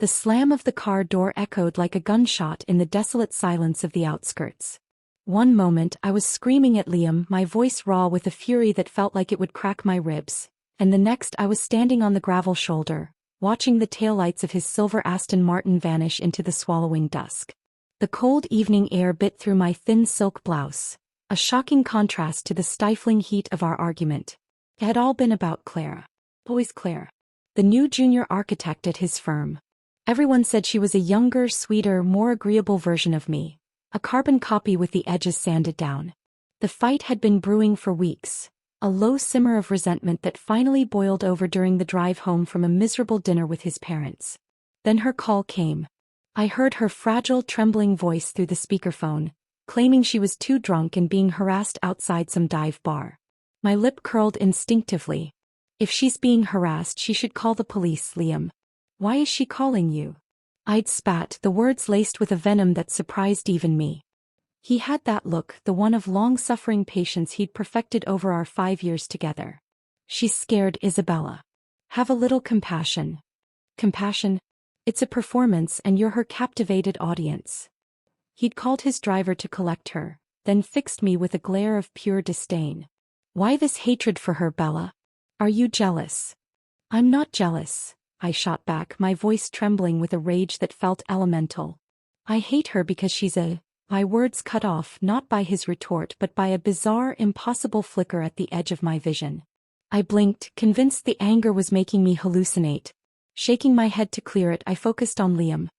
The slam of the car door echoed like a gunshot in the desolate silence of the outskirts. One moment I was screaming at Liam, my voice raw with a fury that felt like it would crack my ribs, and the next I was standing on the gravel shoulder, watching the taillights of his silver Aston Martin vanish into the swallowing dusk. The cold evening air bit through my thin silk blouse, a shocking contrast to the stifling heat of our argument. It had all been about Clara. Always Claire. The new junior architect at his firm. Everyone said she was a younger, sweeter, more agreeable version of me, a carbon copy with the edges sanded down. The fight had been brewing for weeks, a low simmer of resentment that finally boiled over during the drive home from a miserable dinner with his parents. Then her call came. I heard her fragile, trembling voice through the speakerphone, claiming she was too drunk and being harassed outside some dive bar. My lip curled instinctively. If she's being harassed, she should call the police, Liam. Why is she calling you? I'd spat, the words laced with a venom that surprised even me. He had that look, the one of long-suffering patience he'd perfected over our 5 years together. She's scared, Isabella. Have a little compassion. Compassion? It's a performance and you're her captivated audience. He'd called his driver to collect her, then fixed me with a glare of pure disdain. Why this hatred for her, Bella? Are you jealous? I'm not jealous, I shot back, my voice trembling with a rage that felt elemental. I hate her because she's a... My words cut off not by his retort but by a bizarre, impossible flicker at the edge of my vision. I blinked, convinced the anger was making me hallucinate. Shaking my head to clear it, I focused on Liam.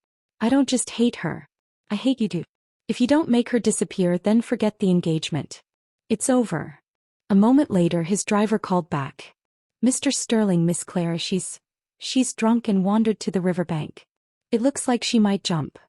I don't just hate her. I hate you too. If you don't make her disappear, then forget the engagement. It's over. A moment later his driver called back. Mr. Sterling, Miss Clara, she's drunk and wandered to the riverbank. It looks like she might jump.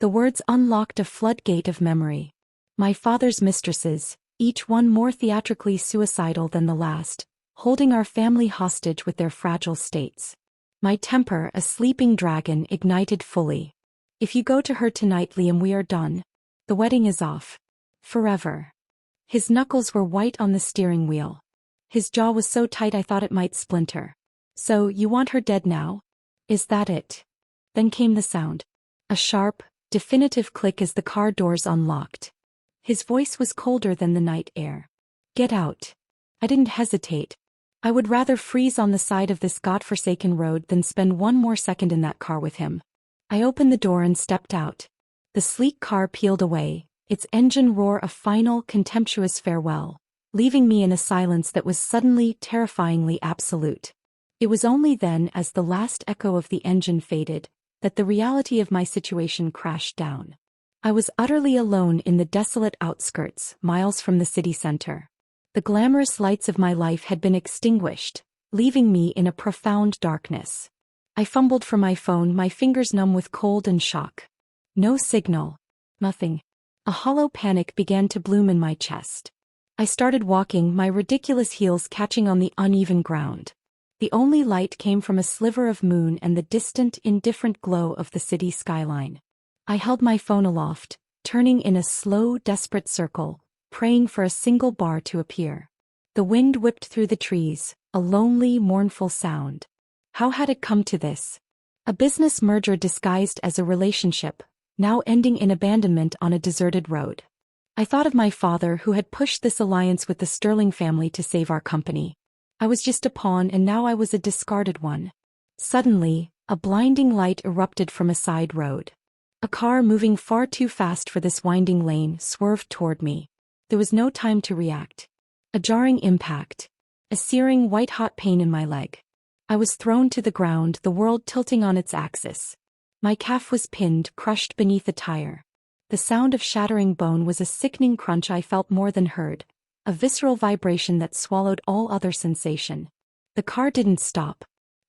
The words unlocked a floodgate of memory. My father's mistresses, each one more theatrically suicidal than the last, holding our family hostage with their fragile states. My temper, a sleeping dragon, ignited fully. If you go to her tonight, Liam, we are done. The wedding is off. Forever. His knuckles were white on the steering wheel. His jaw was so tight I thought it might splinter. So, you want her dead now? Is that it? Then came the sound. A sharp, definitive click as the car doors unlocked. His voice was colder than the night air. Get out. I didn't hesitate. I would rather freeze on the side of this godforsaken road than spend one more second in that car with him. I opened the door and stepped out. The sleek car peeled away, its engine roar a final, contemptuous farewell, leaving me in a silence that was suddenly, terrifyingly absolute. It was only then, as the last echo of the engine faded, that the reality of my situation crashed down. I was utterly alone in the desolate outskirts, miles from the city center. The glamorous lights of my life had been extinguished, leaving me in a profound darkness. I fumbled for my phone, my fingers numb with cold and shock. No signal. Nothing. A hollow panic began to bloom in my chest. I started walking, my ridiculous heels catching on the uneven ground. The only light came from a sliver of moon and the distant, indifferent glow of the city skyline. I held my phone aloft, turning in a slow, desperate circle, praying for a single bar to appear. The wind whipped through the trees, a lonely, mournful sound. How had it come to this? A business merger disguised as a relationship, now ending in abandonment on a deserted road. I thought of my father who had pushed this alliance with the Sterling family to save our company. I was just a pawn and now I was a discarded one. Suddenly, a blinding light erupted from a side road. A car moving far too fast for this winding lane swerved toward me. There was no time to react. A jarring impact. A searing white-hot pain in my leg. I was thrown to the ground, the world tilting on its axis. My calf was pinned, crushed beneath a tire. The sound of shattering bone was a sickening crunch I felt more than heard. A visceral vibration that swallowed all other sensation. The car didn't stop.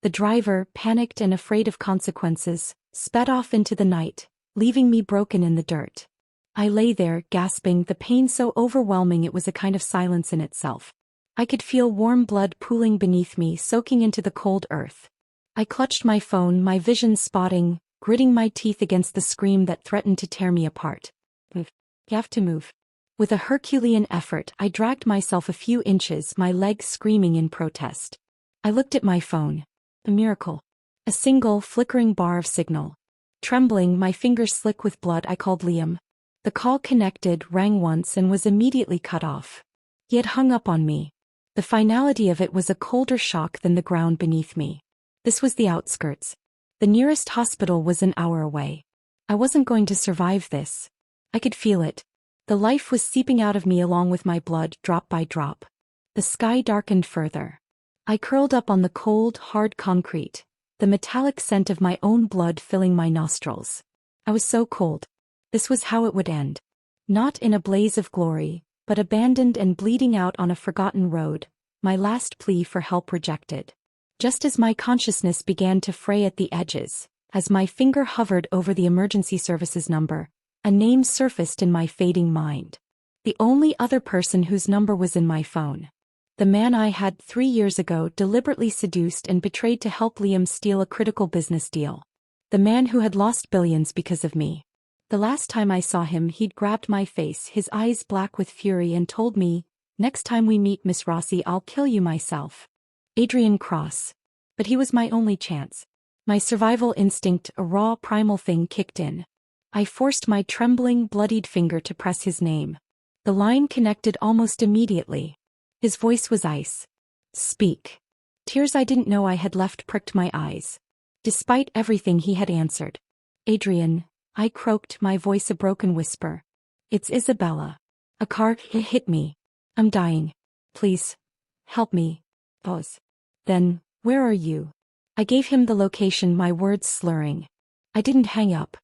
The driver, panicked and afraid of consequences, sped off into the night, leaving me broken in the dirt. I lay there, gasping, the pain so overwhelming it was a kind of silence in itself. I could feel warm blood pooling beneath me, soaking into the cold earth. I clutched my phone, my vision spotting, gritting my teeth against the scream that threatened to tear me apart. Move. You have to move. With a Herculean effort, I dragged myself a few inches, my legs screaming in protest. I looked at my phone. A miracle. A single, flickering bar of signal. Trembling, my fingers slick with blood, I called Liam. The call connected, rang once and was immediately cut off. He had hung up on me. The finality of it was a colder shock than the ground beneath me. This was the outskirts. The nearest hospital was an hour away. I wasn't going to survive this. I could feel it. The life was seeping out of me along with my blood, drop by drop. The sky darkened further. I curled up on the cold, hard concrete, the metallic scent of my own blood filling my nostrils. I was so cold. This was how it would end. Not in a blaze of glory, but abandoned and bleeding out on a forgotten road, my last plea for help rejected. Just as my consciousness began to fray at the edges, as my finger hovered over the emergency services number, a name surfaced in my fading mind. The only other person whose number was in my phone. The man I had 3 years ago deliberately seduced and betrayed to help Liam steal a critical business deal. The man who had lost billions because of me. The last time I saw him, he'd grabbed my face, his eyes black with fury, and told me, "Next time we meet, Miss Rossi, I'll kill you myself." Adrian Cross. But he was my only chance. My survival instinct, a raw primal thing, kicked in. I forced my trembling, bloodied finger to press his name. The line connected almost immediately. His voice was ice. "Speak." Tears I didn't know I had left pricked my eyes. Despite everything he had answered. "Adrian," I croaked, my voice a broken whisper. "It's Isabella. A car hit me. I'm dying. Please. Help me." Pause. "Then, where are you?" I gave him the location, my words slurring. I didn't hang up.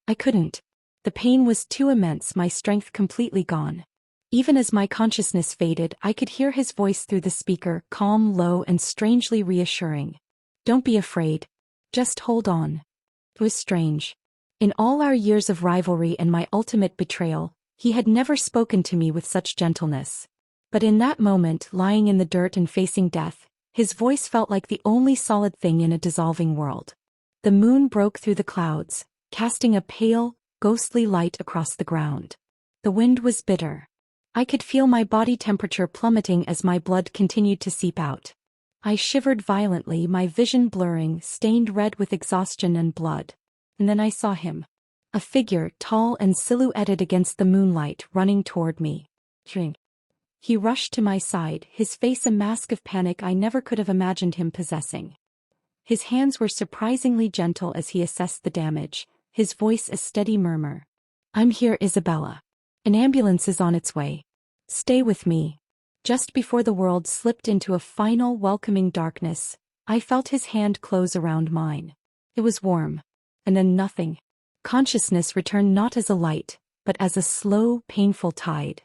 I couldn't. The pain was too immense, my strength completely gone. Even as my consciousness faded, I could hear his voice through the speaker, calm, low, and strangely reassuring. "Don't be afraid. Just hold on." It was strange. In all our years of rivalry and my ultimate betrayal, he had never spoken to me with such gentleness. But in that moment, lying in the dirt and facing death, his voice felt like the only solid thing in a dissolving world. The moon broke through the clouds, casting a pale, ghostly light across the ground. The wind was bitter. I could feel my body temperature plummeting as my blood continued to seep out. I shivered violently, my vision blurring, stained red with exhaustion and blood. And then I saw him. A figure, tall and silhouetted against the moonlight, running toward me. He rushed to my side, his face a mask of panic I never could have imagined him possessing. His hands were surprisingly gentle as he assessed the damage, his voice a steady murmur. "I'm here, Isabella. An ambulance is on its way. Stay with me." Just before the world slipped into a final, welcoming darkness, I felt his hand close around mine. It was warm. And then nothing. Consciousness returned not as a light, but as a slow, painful tide.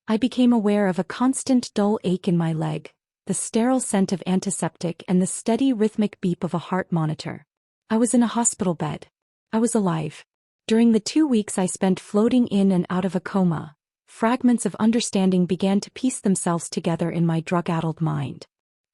I became aware of a constant dull ache in my leg, the sterile scent of antiseptic and the steady rhythmic beep of a heart monitor. I was in a hospital bed. I was alive. During the 2 weeks I spent floating in and out of a coma, fragments of understanding began to piece themselves together in my drug-addled mind.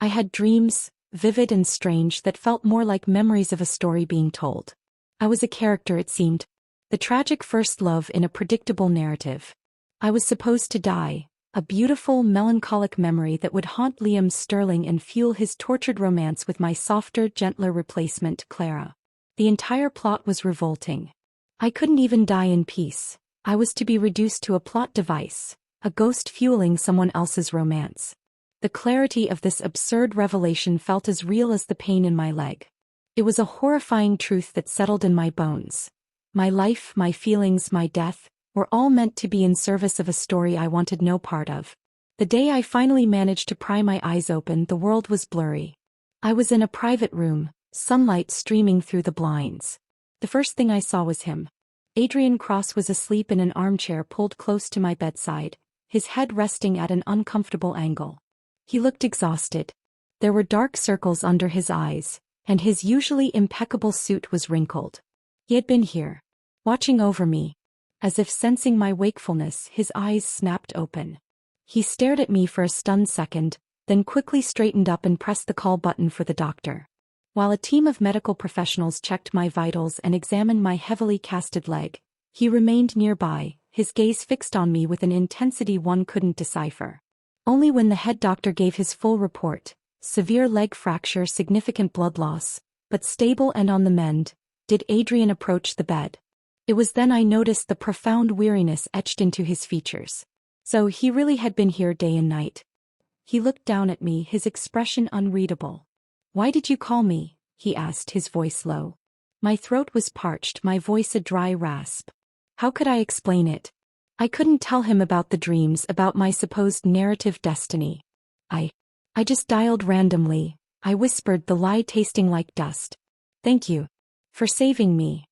I had dreams, vivid and strange, that felt more like memories of a story being told. I was a character, it seemed. The tragic first love in a predictable narrative. I was supposed to die, a beautiful, melancholic memory that would haunt Liam Sterling and fuel his tortured romance with my softer, gentler replacement, Clara. The entire plot was revolting. I couldn't even die in peace. I was to be reduced to a plot device, a ghost fueling someone else's romance. The clarity of this absurd revelation felt as real as the pain in my leg. It was a horrifying truth that settled in my bones. My life, my feelings, my death, were all meant to be in service of a story I wanted no part of. The day I finally managed to pry my eyes open, the world was blurry. I was in a private room, sunlight streaming through the blinds. The first thing I saw was him. Adrian Cross was asleep in an armchair pulled close to my bedside, his head resting at an uncomfortable angle. He looked exhausted. There were dark circles under his eyes, and his usually impeccable suit was wrinkled. He had been here, watching over me. As if sensing my wakefulness, his eyes snapped open. He stared at me for a stunned second, then quickly straightened up and pressed the call button for the doctor. While a team of medical professionals checked my vitals and examined my heavily casted leg, he remained nearby, his gaze fixed on me with an intensity one couldn't decipher. Only when the head doctor gave his full report, severe leg fracture, significant blood loss, but stable and on the mend, did Adrian approach the bed. It was then I noticed the profound weariness etched into his features. So he really had been here day and night. He looked down at me, his expression unreadable. "Why did you call me?" he asked, his voice low. My throat was parched, my voice a dry rasp. How could I explain it? I couldn't tell him about the dreams, about my supposed narrative destiny. I just dialed randomly. I whispered, the lie tasting like dust. "Thank you for saving me."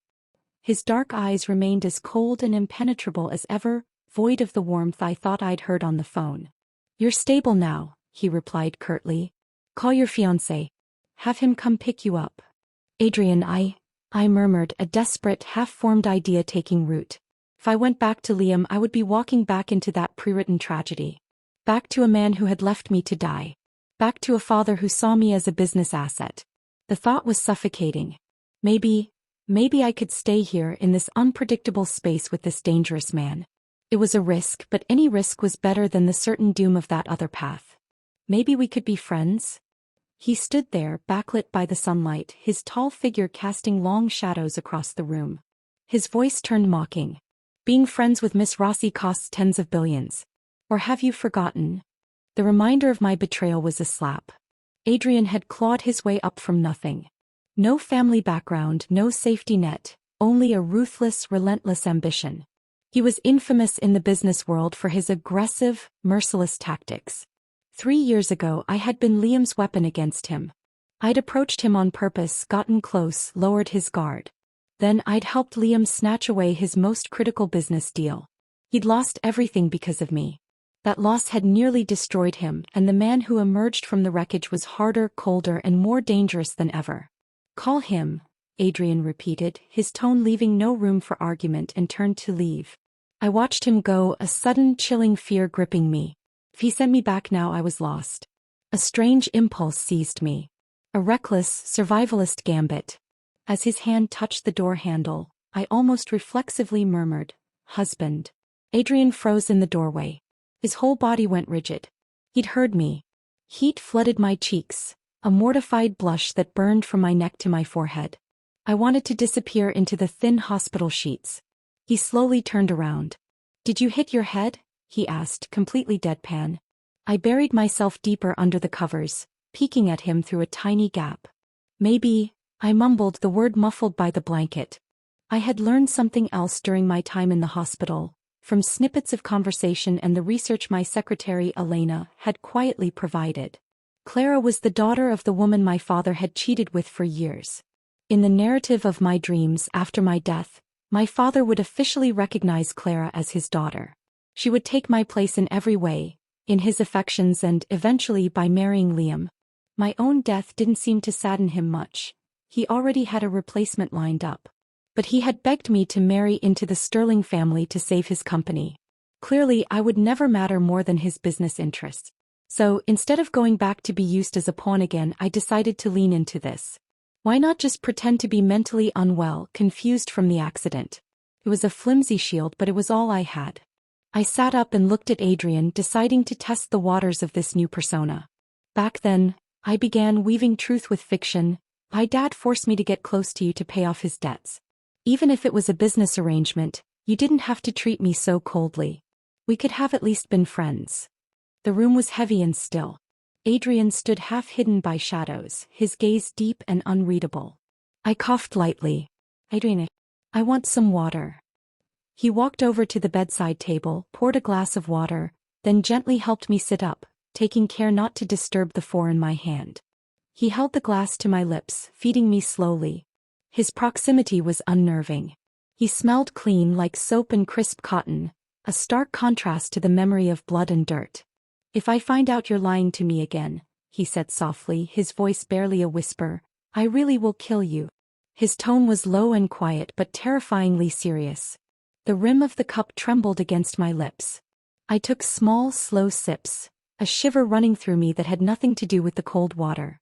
His dark eyes remained as cold and impenetrable as ever, void of the warmth I thought I'd heard on the phone. "You're stable now," he replied curtly. "Call your fiancé. Have him come pick you up." "Adrian, I murmured, a desperate, half-formed idea taking root. If I went back to Liam, I would be walking back into that pre-written tragedy. Back to a man who had left me to die. Back to a father who saw me as a business asset. The thought was suffocating. Maybe I could stay here in this unpredictable space with this dangerous man. It was a risk, but any risk was better than the certain doom of that other path. Maybe we could be friends? He stood there, backlit by the sunlight, his tall figure casting long shadows across the room. His voice turned mocking. "Being friends with Miss Rossi costs tens of billions. Or have you forgotten?" The reminder of my betrayal was a slap. Adrian had clawed his way up from nothing. No family background, no safety net, only a ruthless, relentless ambition. He was infamous in the business world for his aggressive, merciless tactics. 3 years ago I had been Liam's weapon against him. I'd approached him on purpose, gotten close, lowered his guard. Then I'd helped Liam snatch away his most critical business deal. He'd lost everything because of me. That loss had nearly destroyed him, and the man who emerged from the wreckage was harder, colder, and more dangerous than ever. "Call him," Adrian repeated, his tone leaving no room for argument, and turned to leave. I watched him go, a sudden, chilling fear gripping me. If he sent me back now, I was lost. A strange impulse seized me. A reckless, survivalist gambit. As his hand touched the door handle, I almost reflexively murmured, "Husband." Adrian froze in the doorway. His whole body went rigid. He'd heard me. Heat flooded my cheeks, a mortified blush that burned from my neck to my forehead. I wanted to disappear into the thin hospital sheets. He slowly turned around. "Did you hit your head?" he asked, completely deadpan. I buried myself deeper under the covers, peeking at him through a tiny gap. "Maybe," I mumbled, the word muffled by the blanket. I had learned something else during my time in the hospital, from snippets of conversation and the research my secretary Elena had quietly provided. Clara was the daughter of the woman my father had cheated with for years. In the narrative of my dreams after my death, my father would officially recognize Clara as his daughter. She would take my place in every way, in his affections and, eventually, by marrying Liam. My own death didn't seem to sadden him much. He already had a replacement lined up. But he had begged me to marry into the Sterling family to save his company. Clearly, I would never matter more than his business interests. So, instead of going back to be used as a pawn again, I decided to lean into this. Why not just pretend to be mentally unwell, confused from the accident? It was a flimsy shield, but it was all I had. I sat up and looked at Adrian, deciding to test the waters of this new persona. Back then, I began weaving truth with fiction. My dad forced me to get close to you to pay off his debts. Even if it was a business arrangement, you didn't have to treat me so coldly. We could have at least been friends. The room was heavy and still. Adrian stood half hidden by shadows, his gaze deep and unreadable. I coughed lightly. "Adrian, I want some water." He walked over to the bedside table, poured a glass of water, then gently helped me sit up, taking care not to disturb the four in my hand. He held the glass to my lips, feeding me slowly. His proximity was unnerving. He smelled clean, like soap and crisp cotton, a stark contrast to the memory of blood and dirt. "If I find out you're lying to me again," he said softly, his voice barely a whisper, "I really will kill you." His tone was low and quiet but terrifyingly serious. The rim of the cup trembled against my lips. I took small, slow sips, a shiver running through me that had nothing to do with the cold water.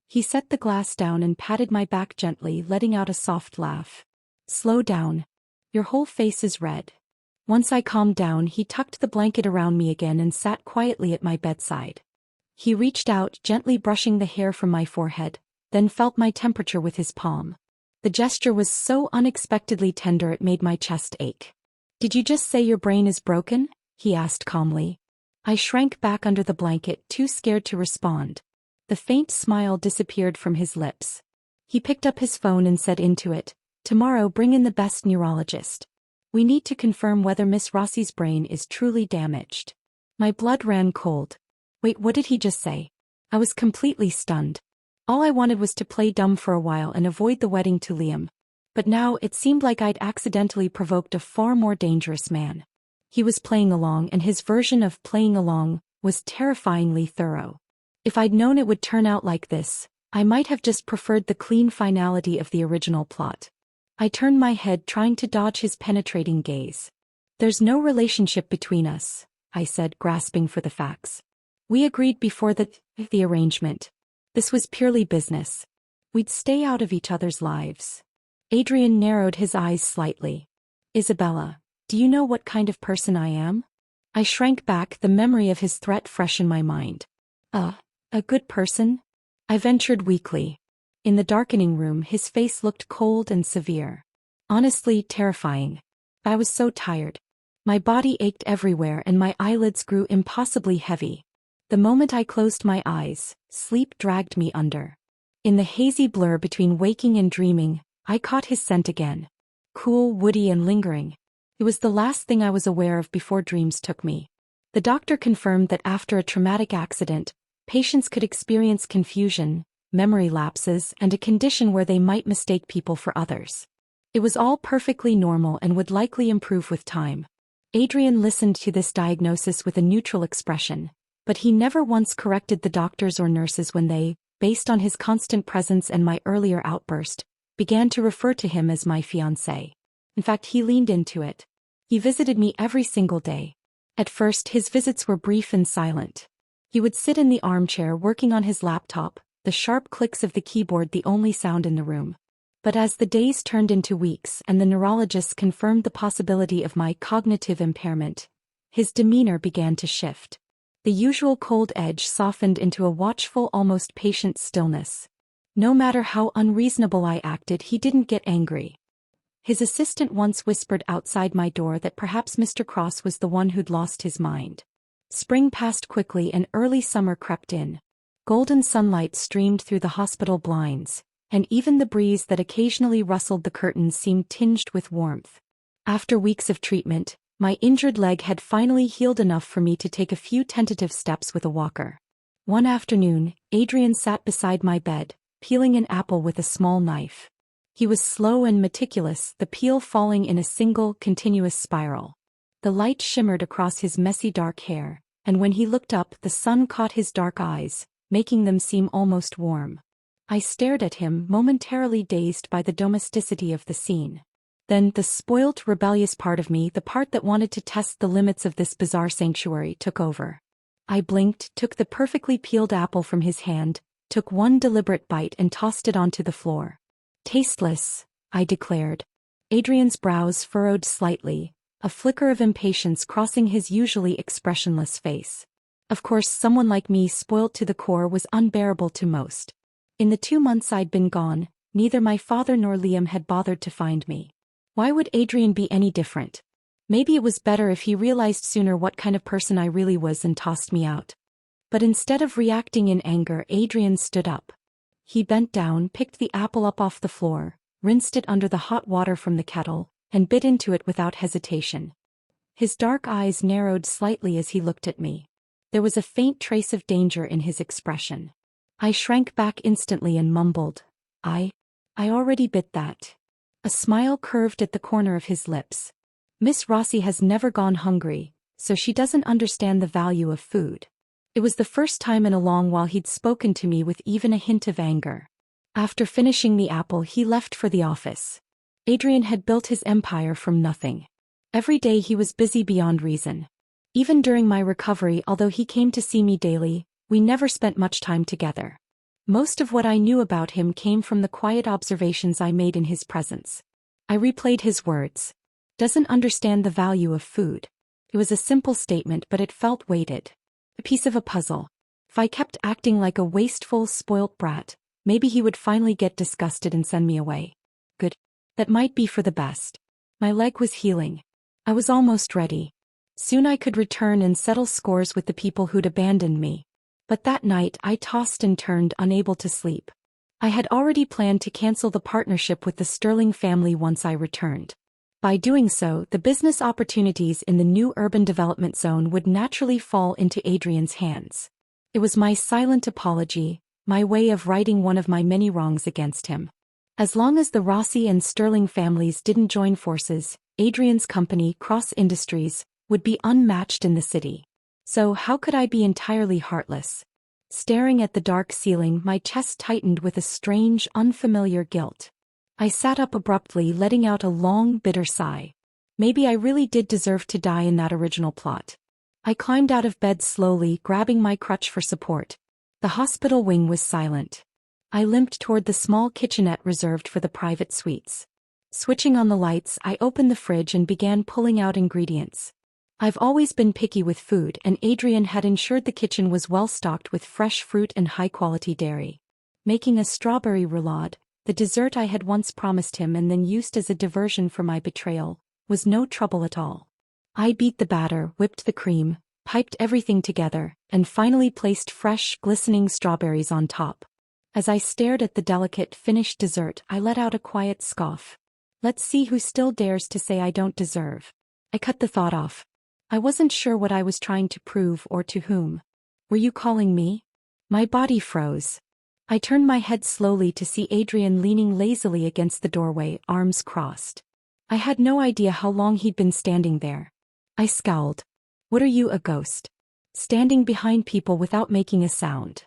He set the glass down and patted my back gently, letting out a soft laugh. "Slow down. Your whole face is red." Once I calmed down, he tucked the blanket around me again and sat quietly at my bedside. He reached out, gently brushing the hair from my forehead, then felt my temperature with his palm. The gesture was so unexpectedly tender it made my chest ache. "Did you just say your brain is broken?" he asked calmly. I shrank back under the blanket, too scared to respond. The faint smile disappeared from his lips. He picked up his phone and said into it, "Tomorrow bring in the best neurologist. We need to confirm whether Miss Rossi's brain is truly damaged." My blood ran cold. Wait, what did he just say? I was completely stunned. All I wanted was to play dumb for a while and avoid the wedding to Liam. But now it seemed like I'd accidentally provoked a far more dangerous man. He was playing along, and his version of playing along was terrifyingly thorough. If I'd known it would turn out like this, I might have just preferred the clean finality of the original plot. I turned my head, trying to dodge his penetrating gaze. "There's no relationship between us," I said, grasping for the facts. "We agreed before the arrangement. This was purely business. We'd stay out of each other's lives." Adrian narrowed his eyes slightly. "Isabella, do you know what kind of person I am?" I shrank back, the memory of his threat fresh in my mind. A good person?" I ventured weakly. In the darkening room, his face looked cold and severe. Honestly, terrifying. I was so tired. My body ached everywhere and my eyelids grew impossibly heavy. The moment I closed my eyes, sleep dragged me under. In the hazy blur between waking and dreaming, I caught his scent again. Cool, woody and lingering. It was the last thing I was aware of before dreams took me. The doctor confirmed that after a traumatic accident, patients could experience confusion, memory lapses, and a condition where they might mistake people for others. It was all perfectly normal and would likely improve with time. Adrian listened to this diagnosis with a neutral expression, but he never once corrected the doctors or nurses when they, based on his constant presence and my earlier outburst, began to refer to him as my fiancé. In fact, he leaned into it. He visited me every single day. At first, his visits were brief and silent. He would sit in the armchair working on his laptop, the sharp clicks of the keyboard the only sound in the room. But as the days turned into weeks and the neurologists confirmed the possibility of my cognitive impairment, his demeanor began to shift. The usual cold edge softened into a watchful, almost patient stillness. No matter how unreasonable I acted, he didn't get angry. His assistant once whispered outside my door that perhaps Mr. Cross was the one who'd lost his mind. Spring passed quickly and early summer crept in. Golden sunlight streamed through the hospital blinds, and even the breeze that occasionally rustled the curtains seemed tinged with warmth. After weeks of treatment, my injured leg had finally healed enough for me to take a few tentative steps with a walker. One afternoon, Adrian sat beside my bed, peeling an apple with a small knife. He was slow and meticulous, the peel falling in a single, continuous spiral. The light shimmered across his messy dark hair, and when he looked up, the sun caught his dark eyes, making them seem almost warm. I stared at him, momentarily dazed by the domesticity of the scene. Then the spoilt, rebellious part of me, the part that wanted to test the limits of this bizarre sanctuary, took over. I blinked, took the perfectly peeled apple from his hand, took one deliberate bite and tossed it onto the floor. "Tasteless," I declared. Adrian's brows furrowed slightly, a flicker of impatience crossing his usually expressionless face. Of course, someone like me, spoilt to the core, was unbearable to most. In the 2 months I'd been gone, neither my father nor Liam had bothered to find me. Why would Adrian be any different? Maybe it was better if he realized sooner what kind of person I really was and tossed me out. But instead of reacting in anger, Adrian stood up. He bent down, picked the apple up off the floor, rinsed it under the hot water from the kettle, and bit into it without hesitation. His dark eyes narrowed slightly as he looked at me. There was a faint trace of danger in his expression. I shrank back instantly and mumbled, I already bit that." A smile curved at the corner of his lips. "Miss Rossi has never gone hungry, so she doesn't understand the value of food." It was the first time in a long while he'd spoken to me with even a hint of anger. After finishing the apple, he left for the office. Adrian had built his empire from nothing. Every day he was busy beyond reason. Even during my recovery, although he came to see me daily, we never spent much time together. Most of what I knew about him came from the quiet observations I made in his presence. I replayed his words. "Doesn't understand the value of food." It was a simple statement, but it felt weighted. A piece of a puzzle. If I kept acting like a wasteful, spoilt brat, Maybe he would finally get disgusted and send me away. Good. That might be for the best. My leg was healing. I was almost ready. Soon I could return and settle scores with the people who'd abandoned me. But that night I tossed and turned, unable to sleep. I had already planned to cancel the partnership with the Sterling family once I returned. By doing so, the business opportunities in the new urban development zone would naturally fall into Adrian's hands. It was my silent apology, my way of righting one of my many wrongs against him. As long as the Rossi and Sterling families didn't join forces, Adrian's company, Cross Industries, would be unmatched in the city. So how could I be entirely heartless? Staring at the dark ceiling, my chest tightened with a strange, unfamiliar guilt. I sat up abruptly, letting out a long, bitter sigh. Maybe I really did deserve to die in that original plot. I climbed out of bed slowly, grabbing my crutch for support. The hospital wing was silent. I limped toward the small kitchenette reserved for the private suites. Switching on the lights, I opened the fridge and began pulling out ingredients. I've always been picky with food, and Adrian had ensured the kitchen was well stocked with fresh fruit and high-quality dairy. Making a strawberry roulade, the dessert I had once promised him and then used as a diversion for my betrayal, was no trouble at all. I beat the batter, whipped the cream, piped everything together, and finally placed fresh, glistening strawberries on top. As I stared at the delicate, finished dessert, I let out a quiet scoff. Let's see who still dares to say I don't deserve. I cut the thought off. I wasn't sure what I was trying to prove or to whom. Were you calling me? My body froze. I turned my head slowly to see Adrian leaning lazily against the doorway, arms crossed. I had no idea how long he'd been standing there. I scowled. What are you, a ghost? Standing behind people without making a sound.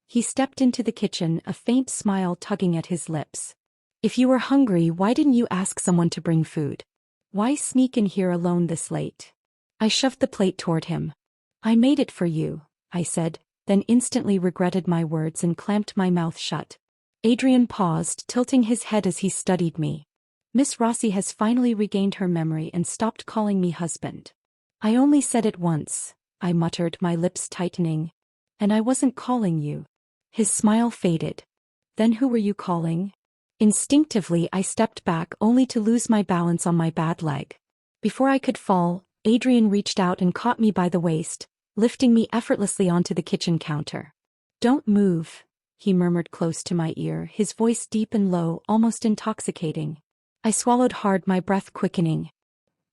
He stepped into the kitchen, a faint smile tugging at his lips. If you were hungry, why didn't you ask someone to bring food? Why sneak in here alone this late? I shoved the plate toward him. I made it for you, I said, then instantly regretted my words and clamped my mouth shut. Adrian paused, tilting his head as he studied me. Miss Rossi has finally regained her memory and stopped calling me husband. I only said it once, I muttered, my lips tightening. And I wasn't calling you. His smile faded. Then who were you calling? Instinctively I stepped back only to lose my balance on my bad leg. Before I could fall, Adrian reached out and caught me by the waist, lifting me effortlessly onto the kitchen counter. Don't move, he murmured close to my ear, his voice deep and low, almost intoxicating. I swallowed hard, my breath quickening.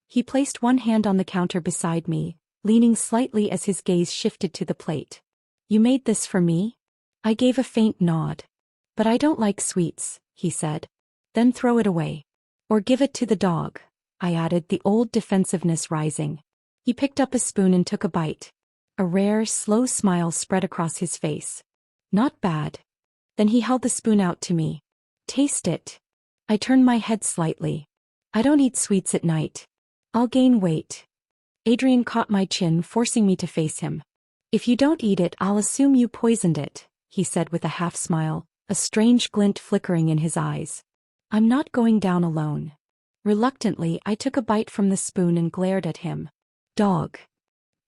He placed one hand on the counter beside me, leaning slightly as his gaze shifted to the plate. You made this for me? I gave a faint nod. But I don't like sweets, he said. Then throw it away. Or give it to the dog, I added, the old defensiveness rising. He picked up a spoon and took a bite. A rare, slow smile spread across his face. Not bad. Then he held the spoon out to me. Taste it. I turned my head slightly. I don't eat sweets at night. I'll gain weight. Adrian caught my chin, forcing me to face him. If you don't eat it, I'll assume you poisoned it, he said with a half smile, a strange glint flickering in his eyes. I'm not going down alone. Reluctantly, I took a bite from the spoon and glared at him. Dog.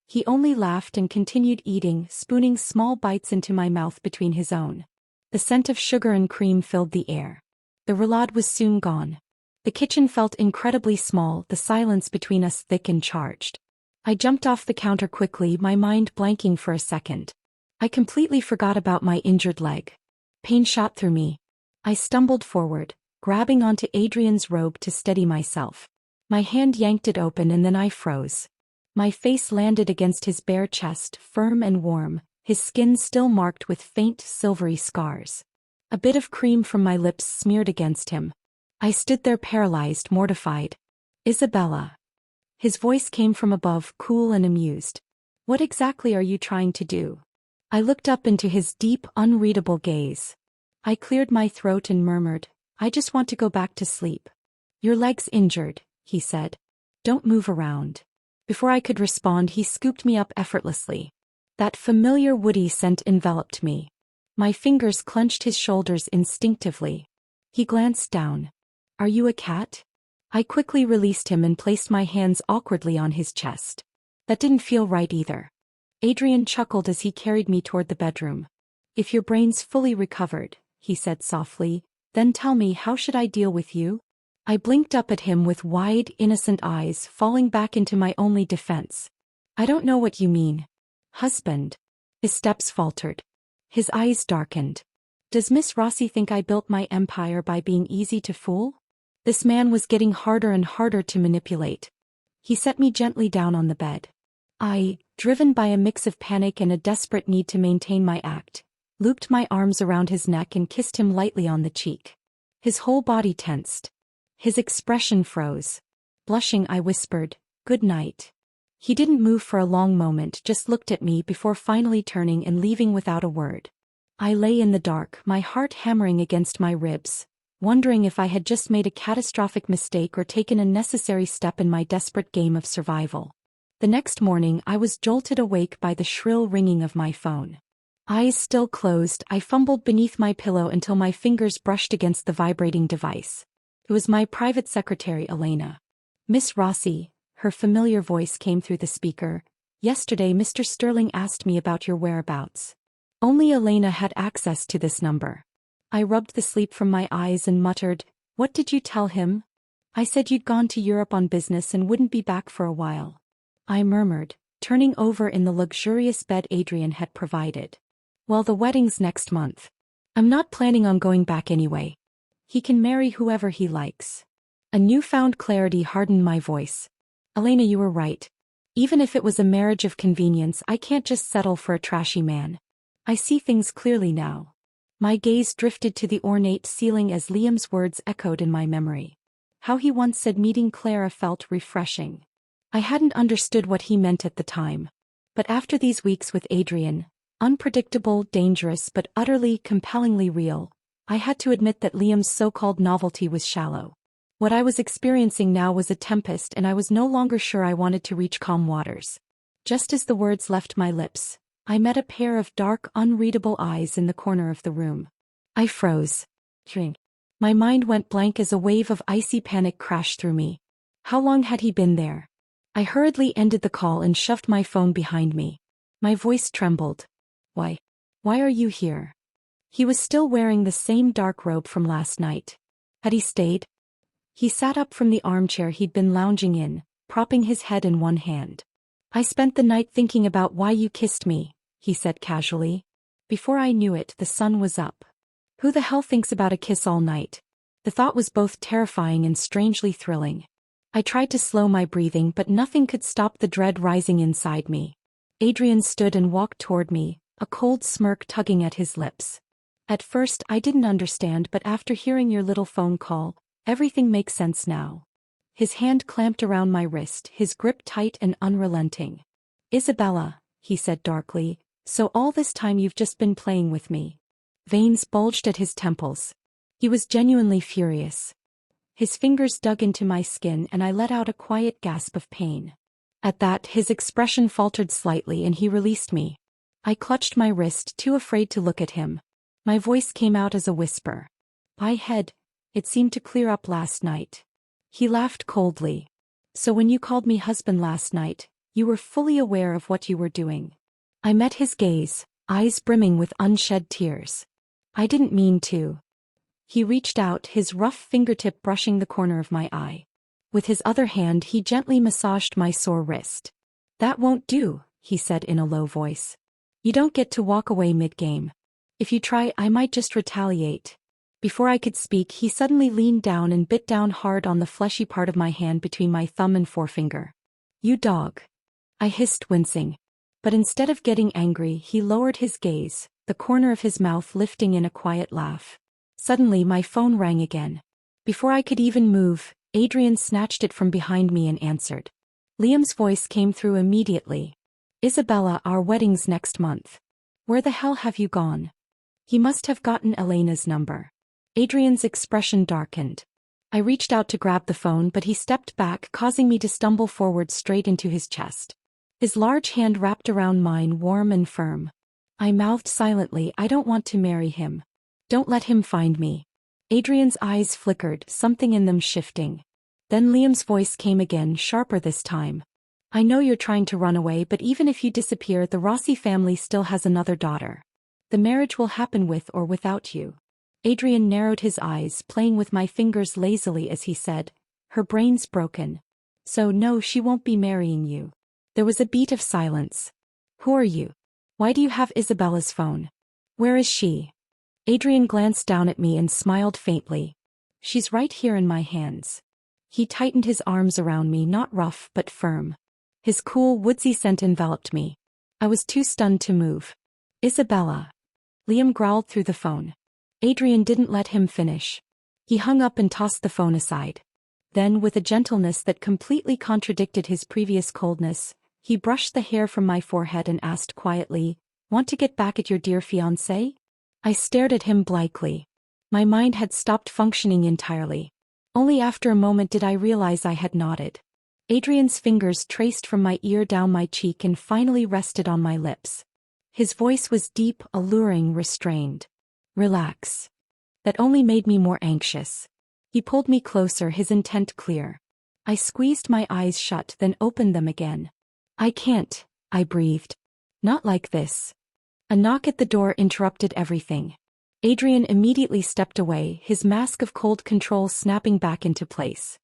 He only laughed and continued eating, spooning small bites into my mouth between his own. The scent of sugar and cream filled the air. The roulade was soon gone. The kitchen felt incredibly small, the silence between us thick and charged. I jumped off the counter quickly, my mind blanking for a second. I completely forgot about my injured leg. Pain shot through me. I stumbled forward, grabbing onto Adrian's robe to steady myself. My hand yanked it open and then I froze. My face landed against his bare chest, firm and warm, his skin still marked with faint, silvery scars. A bit of cream from my lips smeared against him. I stood there paralyzed, mortified. Isabella. His voice came from above, cool and amused. What exactly are you trying to do? I looked up into his deep, unreadable gaze. I cleared my throat and murmured, I just want to go back to sleep. Your leg's injured, he said. Don't move around. Before I could respond, he scooped me up effortlessly. That familiar woody scent enveloped me. My fingers clenched his shoulders instinctively. He glanced down. Are you a cat? I quickly released him and placed my hands awkwardly on his chest. That didn't feel right either. Adrian chuckled as he carried me toward the bedroom. If your brain's fully recovered, he said softly. Then tell me, how should I deal with you? I blinked up at him with wide, innocent eyes, falling back into my only defense. I don't know what you mean. Husband. His steps faltered. His eyes darkened. Does Miss Rossi think I built my empire by being easy to fool? This man was getting harder and harder to manipulate. He set me gently down on the bed. I, driven by a mix of panic and a desperate need to maintain my act, looped my arms around his neck and kissed him lightly on the cheek. His whole body tensed. His expression froze. Blushing, I whispered, "Good night." He didn't move for a long moment, just looked at me before finally turning and leaving without a word. I lay in the dark, my heart hammering against my ribs, wondering if I had just made a catastrophic mistake or taken a necessary step in my desperate game of survival. The next morning I was jolted awake by the shrill ringing of my phone. Eyes still closed, I fumbled beneath my pillow until my fingers brushed against the vibrating device. It was my private secretary, Elena. "Miss Rossi," her familiar voice came through the speaker. "Yesterday Mr. Sterling asked me about your whereabouts." Only Elena had access to this number. I rubbed the sleep from my eyes and muttered, "What did you tell him?" "I said you'd gone to Europe on business and wouldn't be back for a while," I murmured, turning over in the luxurious bed Adrian had provided. "Well, the wedding's next month. I'm not planning on going back anyway. He can marry whoever he likes." A newfound clarity hardened my voice. "Elena, you were right. Even if it was a marriage of convenience, I can't just settle for a trashy man. I see things clearly now." My gaze drifted to the ornate ceiling as Liam's words echoed in my memory. How he once said meeting Clara felt refreshing. I hadn't understood what he meant at the time. But after these weeks with Adrian, unpredictable, dangerous but utterly, compellingly real, I had to admit that Liam's so-called novelty was shallow. What I was experiencing now was a tempest, and I was no longer sure I wanted to reach calm waters. Just as the words left my lips, I met a pair of dark, unreadable eyes in the corner of the room. I froze. My mind went blank as a wave of icy panic crashed through me. How long had he been there? I hurriedly ended the call and shoved my phone behind me. My voice trembled. Why? Why are you here?" He was still wearing the same dark robe from last night. Had he stayed? He sat up from the armchair he'd been lounging in, propping his head in one hand. "I spent the night thinking about why you kissed me," he said casually. Before I knew it, the sun was up. Who the hell thinks about a kiss all night? The thought was both terrifying and strangely thrilling. I tried to slow my breathing, but nothing could stop the dread rising inside me. Adrian stood and walked toward me, a cold smirk tugging at his lips. "At first I didn't understand, but after hearing your little phone call, everything makes sense now." His hand clamped around my wrist, his grip tight and unrelenting. "Isabella," he said darkly, "so all this time you've just been playing with me." Veins bulged at his temples. He was genuinely furious. His fingers dug into my skin and I let out a quiet gasp of pain. At that, his expression faltered slightly and he released me. I clutched my wrist, too afraid to look at him. My voice came out as a whisper. It seemed to clear up last night." He laughed coldly. "So when you called me husband last night, you were fully aware of what you were doing?" I met his gaze, eyes brimming with unshed tears. "I didn't mean to." He reached out, his rough fingertip brushing the corner of my eye. With his other hand he gently massaged my sore wrist. "That won't do," he said in a low voice. "You don't get to walk away mid-game. If you try, I might just retaliate." Before I could speak, he suddenly leaned down and bit down hard on the fleshy part of my hand between my thumb and forefinger. "You dog," I hissed, wincing. But instead of getting angry, he lowered his gaze, the corner of his mouth lifting in a quiet laugh. Suddenly my phone rang again. Before I could even move, Adrian snatched it from behind me and answered. Liam's voice came through immediately. "Isabella, our wedding's next month. Where the hell have you gone?" He must have gotten Elena's number. Adrian's expression darkened. I reached out to grab the phone, but he stepped back, causing me to stumble forward straight into his chest. His large hand wrapped around mine, warm and firm. I mouthed silently, "I don't want to marry him. Don't let him find me." Adrian's eyes flickered, something in them shifting. Then Liam's voice came again, sharper this time. "I know you're trying to run away, but even if you disappear, the Rossi family still has another daughter. The marriage will happen with or without you. Adrian narrowed his eyes, playing with my fingers lazily as he said, "Her brain's broken. So no, she won't be marrying you." There was a beat of silence. "Who are you? Why do you have Isabella's phone? Where is she?" Adrian glanced down at me and smiled faintly. "She's right here in my hands." He tightened his arms around me, not rough but firm. His cool, woodsy scent enveloped me. I was too stunned to move. "Isabella." Liam growled through the phone. Adrian didn't let him finish. He hung up and tossed the phone aside. Then, with a gentleness that completely contradicted his previous coldness, he brushed the hair from my forehead and asked quietly, "Want to get back at your dear fiancé?" I stared at him blankly. My mind had stopped functioning entirely. Only after a moment did I realize I had nodded. Adrian's fingers traced from my ear down my cheek and finally rested on my lips. His voice was deep, alluring, restrained. "Relax." That only made me more anxious. He pulled me closer, his intent clear. I squeezed my eyes shut, then opened them again. "I can't," I breathed. "Not like this." A knock at the door interrupted everything. Adrian immediately stepped away, his mask of cold control snapping back into place.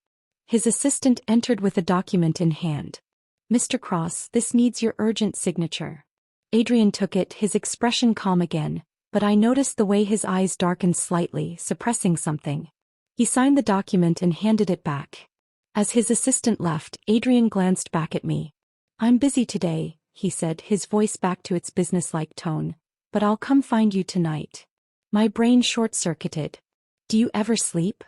His assistant entered with a document in hand. "Mr. Cross, this needs your urgent signature." Adrian took it, his expression calm again, but I noticed the way his eyes darkened slightly, suppressing something. He signed the document and handed it back. As his assistant left, Adrian glanced back at me. "I'm busy today," he said, his voice back to its businesslike tone, "but I'll come find you tonight." My brain short-circuited. "Do you ever sleep?"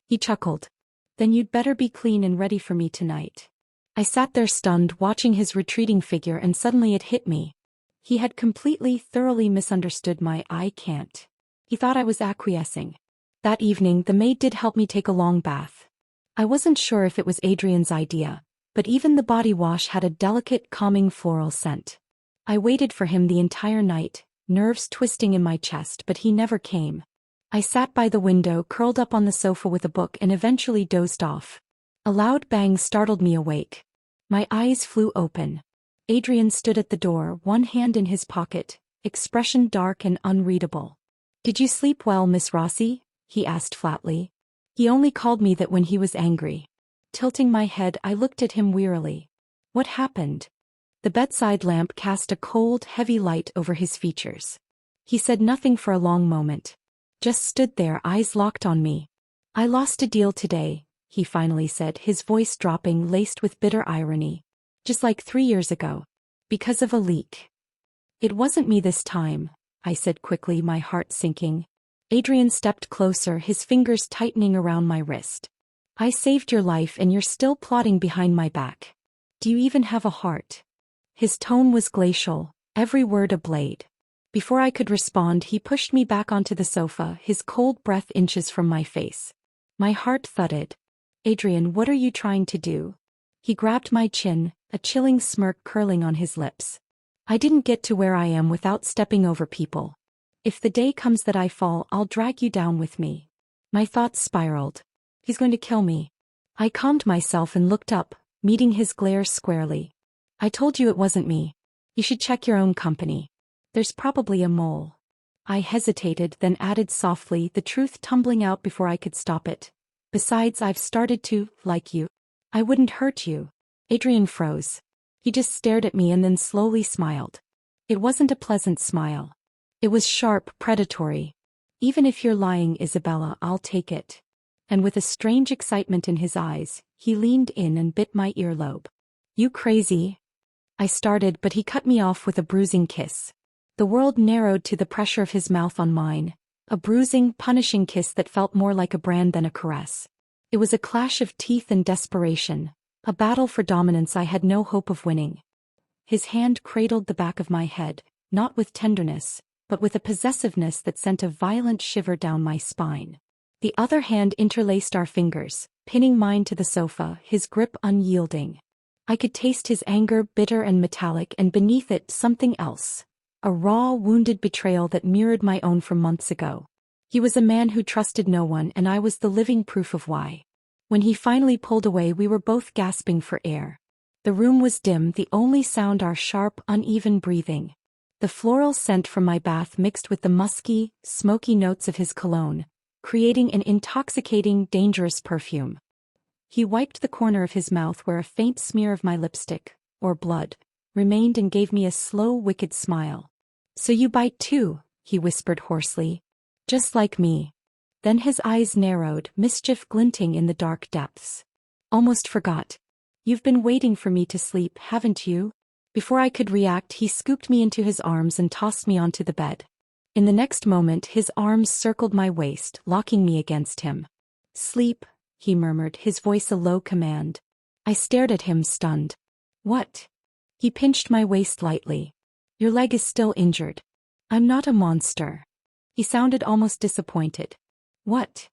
He chuckled. "Then you'd better be clean and ready for me tonight." I sat there stunned, watching his retreating figure, and suddenly it hit me. He had completely, thoroughly misunderstood my "I can't." He thought I was acquiescing. That evening, the maid did help me take a long bath. I wasn't sure if it was Adrian's idea, but even the body wash had a delicate, calming floral scent. I waited for him the entire night, nerves twisting in my chest, but he never came. I sat by the window, curled up on the sofa with a book, and eventually dozed off. A loud bang startled me awake. My eyes flew open. Adrian stood at the door, one hand in his pocket, expression dark and unreadable. "Did you sleep well, Miss Rossi?" he asked flatly. He only called me that when he was angry. Tilting my head, I looked at him wearily. What happened? The bedside lamp cast a cold, heavy light over his features. He said nothing for a long moment. Just stood there, eyes locked on me. "I lost a deal today," he finally said, his voice dropping, laced with bitter irony. "Just like 3 years ago. Because of a leak." "It wasn't me this time," I said quickly, my heart sinking. Adrian stepped closer, his fingers tightening around my wrist. "I saved your life and you're still plotting behind my back. Do you even have a heart?" His tone was glacial, every word a blade. Before I could respond, he pushed me back onto the sofa, his cold breath inches from my face. My heart thudded. "Adrian, what are you trying to do?" He grabbed my chin, a chilling smirk curling on his lips. "I didn't get to where I am without stepping over people. If the day comes that I fall, I'll drag you down with me." My thoughts spiraled. He's going to kill me. I calmed myself and looked up, meeting his glare squarely. "I told you it wasn't me. You should check your own company. There's probably a mole." I hesitated, then added softly, the truth tumbling out before I could stop it. "Besides, I've started to like you. I wouldn't hurt you." Adrian froze. He just stared at me and then slowly smiled. It wasn't a pleasant smile. It was sharp, predatory. "Even if you're lying, Isabella, I'll take it." And with a strange excitement in his eyes, he leaned in and bit my earlobe. "You crazy?" I started, but he cut me off with a bruising kiss. The world narrowed to the pressure of his mouth on mine, a bruising, punishing kiss that felt more like a brand than a caress. It was a clash of teeth and desperation, a battle for dominance I had no hope of winning. His hand cradled the back of my head, not with tenderness, but with a possessiveness that sent a violent shiver down my spine. The other hand interlaced our fingers, pinning mine to the sofa, his grip unyielding. I could taste his anger, bitter and metallic, and beneath it something else. A raw, wounded betrayal that mirrored my own from months ago. He was a man who trusted no one, and I was the living proof of why. When he finally pulled away, we were both gasping for air. The room was dim, the only sound our sharp, uneven breathing. The floral scent from my bath mixed with the musky, smoky notes of his cologne, creating an intoxicating, dangerous perfume. He wiped the corner of his mouth where a faint smear of my lipstick, or blood, remained and gave me a slow, wicked smile. "So you bite too," he whispered hoarsely. "Just like me." Then his eyes narrowed, mischief glinting in the dark depths. "Almost forgot. You've been waiting for me to sleep, haven't you?" Before I could react, he scooped me into his arms and tossed me onto the bed. In the next moment, his arms circled my waist, locking me against him. "Sleep," he murmured, his voice a low command. I stared at him, stunned. "What?" He pinched my waist lightly. "Your leg is still injured." "I'm not a monster." He sounded almost disappointed. "What?"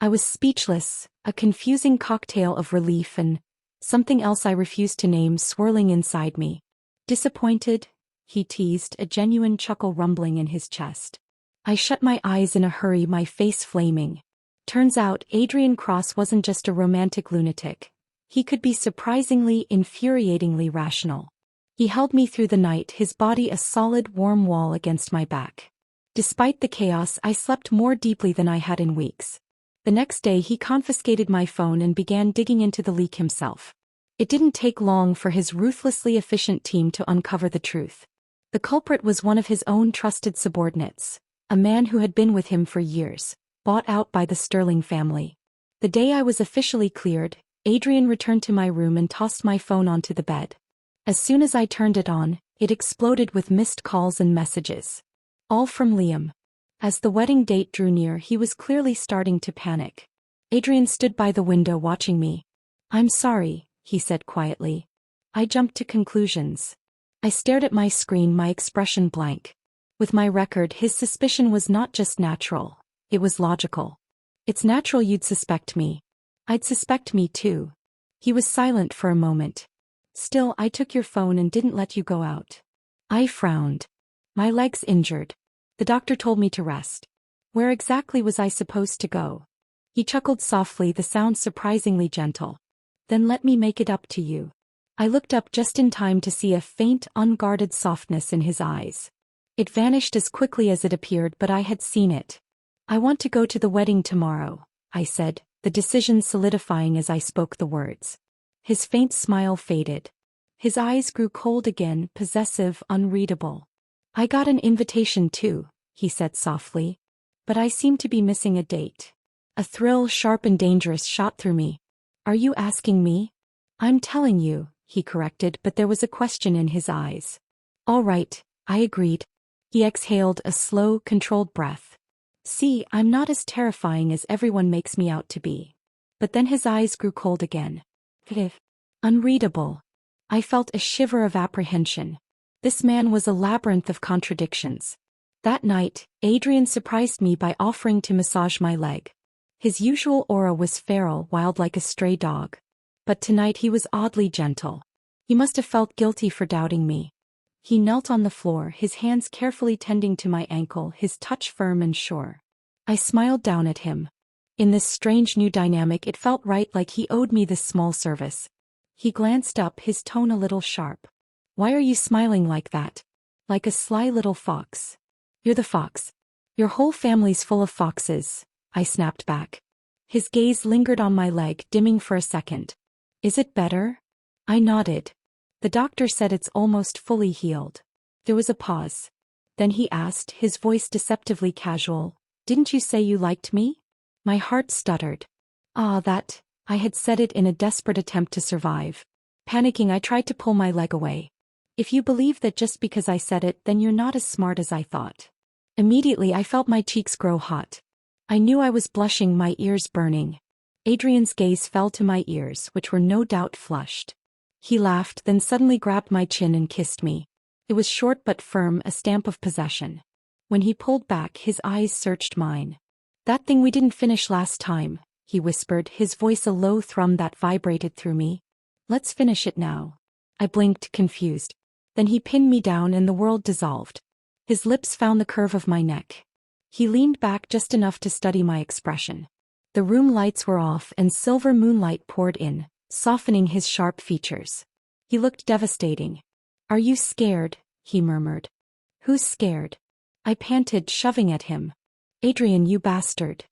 I was speechless, a confusing cocktail of relief and something else I refused to name swirling inside me. "Disappointed?" he teased, a genuine chuckle rumbling in his chest. I shut my eyes in a hurry, my face flaming. Turns out, Adrian Cross wasn't just a romantic lunatic. He could be surprisingly, infuriatingly rational. He held me through the night, his body a solid, warm wall against my back. Despite the chaos, I slept more deeply than I had in weeks. The next day, he confiscated my phone and began digging into the leak himself. It didn't take long for his ruthlessly efficient team to uncover the truth. The culprit was one of his own trusted subordinates, a man who had been with him for years, bought out by the Sterling family. The day I was officially cleared, Adrian returned to my room and tossed my phone onto the bed. As soon as I turned it on, it exploded with missed calls and messages. All from Liam. As the wedding date drew near, he was clearly starting to panic. Adrian stood by the window watching me. "I'm sorry," he said quietly. I jumped to conclusions. I stared at my screen, my expression blank. With my record, his suspicion was not just natural, it was logical. "It's natural you'd suspect me. I'd suspect me too." He was silent for a moment. "Still, I took your phone and didn't let you go out." I frowned. "My leg's injured. The doctor told me to rest." "Where exactly was I supposed to go?" He chuckled softly, the sound surprisingly gentle. "Then let me make it up to you." I looked up just in time to see a faint, unguarded softness in his eyes. It vanished as quickly as it appeared, but I had seen it. "I want to go to the wedding tomorrow," I said, the decision solidifying as I spoke the words. His faint smile faded. His eyes grew cold again, possessive, unreadable. "I got an invitation too," he said softly. "But I seem to be missing a date." A thrill, sharp and dangerous, shot through me. "Are you asking me?" "I'm telling you," he corrected, but there was a question in his eyes. "All right," I agreed. He exhaled a slow, controlled breath. "See, I'm not as terrifying as everyone makes me out to be." But then his eyes grew cold again. Unreadable. I felt a shiver of apprehension. This man was a labyrinth of contradictions. That night, Adrian surprised me by offering to massage my leg. His usual aura was feral, wild like a stray dog. But tonight he was oddly gentle. He must have felt guilty for doubting me. He knelt on the floor, his hands carefully tending to my ankle, his touch firm and sure. I smiled down at him. In this strange new dynamic, it felt right, like he owed me this small service. He glanced up, his tone a little sharp. "Why are you smiling like that? Like a sly little fox." "You're the fox. Your whole family's full of foxes," I snapped back. His gaze lingered on my leg, dimming for a second. "Is it better?" I nodded. "The doctor said it's almost fully healed." There was a pause. Then he asked, his voice deceptively casual, "Didn't you say you liked me?" My heart stuttered. That. I had said it in a desperate attempt to survive. Panicking, I tried to pull my leg away. "If you believe that just because I said it, then you're not as smart as I thought." Immediately I felt my cheeks grow hot. I knew I was blushing, my ears burning. Adrian's gaze fell to my ears, which were no doubt flushed. He laughed, then suddenly grabbed my chin and kissed me. It was short but firm, a stamp of possession. When he pulled back, his eyes searched mine. "That thing we didn't finish last time," he whispered, his voice a low thrum that vibrated through me. "Let's finish it now." I blinked, confused. Then he pinned me down and the world dissolved. His lips found the curve of my neck. He leaned back just enough to study my expression. The room lights were off and silver moonlight poured in, softening his sharp features. He looked devastating. "Are you scared?" he murmured. Who's scared? I panted, shoving at him. Adrian, you bastard.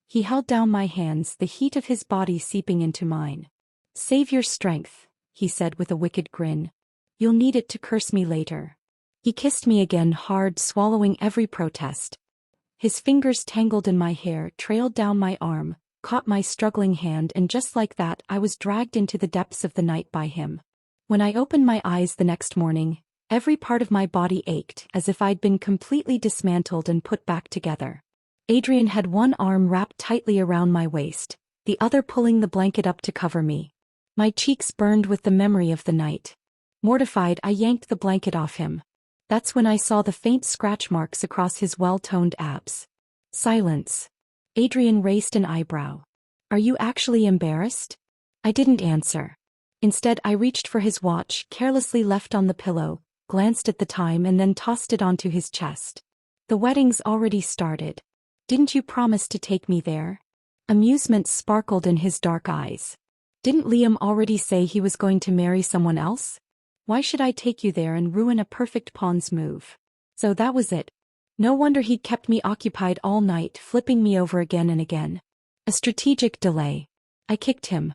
He held down my hands, the heat of his body seeping into mine. Save your strength, he said with a wicked grin. You'll need it to curse me later. He kissed me again hard, swallowing every protest. His fingers tangled in my hair, trailed down my arm, caught my struggling hand, and just like that I was dragged into the depths of the night by him. When I opened my eyes the next morning, every part of my body ached, as if I'd been completely dismantled and put back together. Adrian had one arm wrapped tightly around my waist, the other pulling the blanket up to cover me. My cheeks burned with the memory of the night. Mortified, I yanked the blanket off him. That's when I saw the faint scratch marks across his well-toned abs. Silence. Adrian raised an eyebrow. Are you actually embarrassed? I didn't answer. Instead, I reached for his watch, carelessly left on the pillow, glanced at the time and then tossed it onto his chest. The wedding's already started. Didn't you promise to take me there? Amusement sparkled in his dark eyes. Didn't Liam already say he was going to marry someone else? Why should I take you there and ruin a perfect pawn's move? So that was it. No wonder he'd kept me occupied all night, flipping me over again and again. A strategic delay. I kicked him.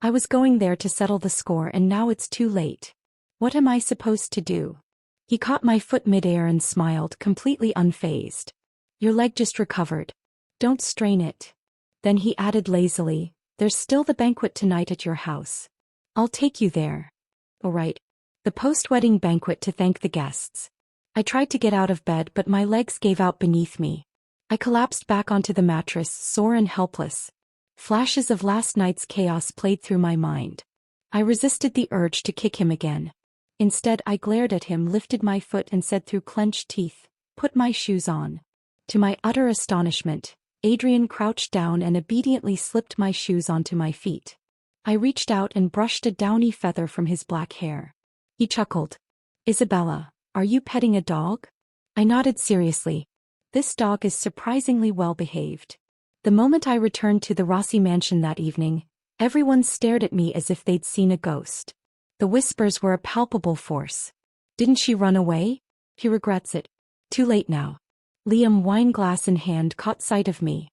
I was going there to settle the score and now it's too late. What am I supposed to do? He caught my foot midair and smiled, completely unfazed. Your leg just recovered. Don't strain it. Then he added lazily, there's still the banquet tonight at your house. I'll take you there. All right. The post-wedding banquet to thank the guests. I tried to get out of bed but my legs gave out beneath me. I collapsed back onto the mattress, sore and helpless. Flashes of last night's chaos played through my mind. I resisted the urge to kick him again. Instead, I glared at him, lifted my foot and said through clenched teeth, put my shoes on. To my utter astonishment, Adrian crouched down and obediently slipped my shoes onto my feet. I reached out and brushed a downy feather from his black hair. He chuckled. Isabella, are you petting a dog? I nodded seriously. This dog is surprisingly well behaved. The moment I returned to the Rossi mansion that evening, everyone stared at me as if they'd seen a ghost. The whispers were a palpable force. Didn't she run away? He regrets it. Too late now. Liam, wineglass in hand, caught sight of me.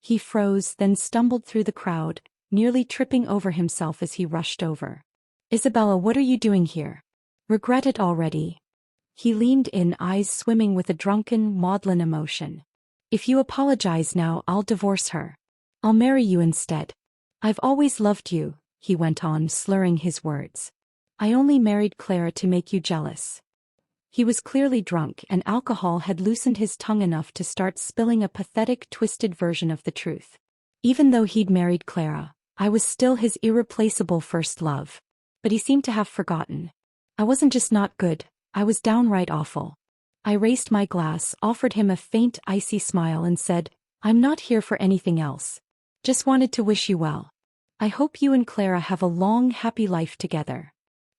He froze, then stumbled through the crowd, nearly tripping over himself as he rushed over. Isabella, what are you doing here? Regret it already? He leaned in, eyes swimming with a drunken, maudlin emotion. If you apologize now, I'll divorce her. I'll marry you instead. I've always loved you, he went on, slurring his words. I only married Clara to make you jealous. He was clearly drunk, and alcohol had loosened his tongue enough to start spilling a pathetic, twisted version of the truth. Even though he'd married Clara, I was still his irreplaceable first love. But he seemed to have forgotten. I wasn't just not good, I was downright awful. I raised my glass, offered him a faint, icy smile and said, I'm not here for anything else. Just wanted to wish you well. I hope you and Clara have a long, happy life together.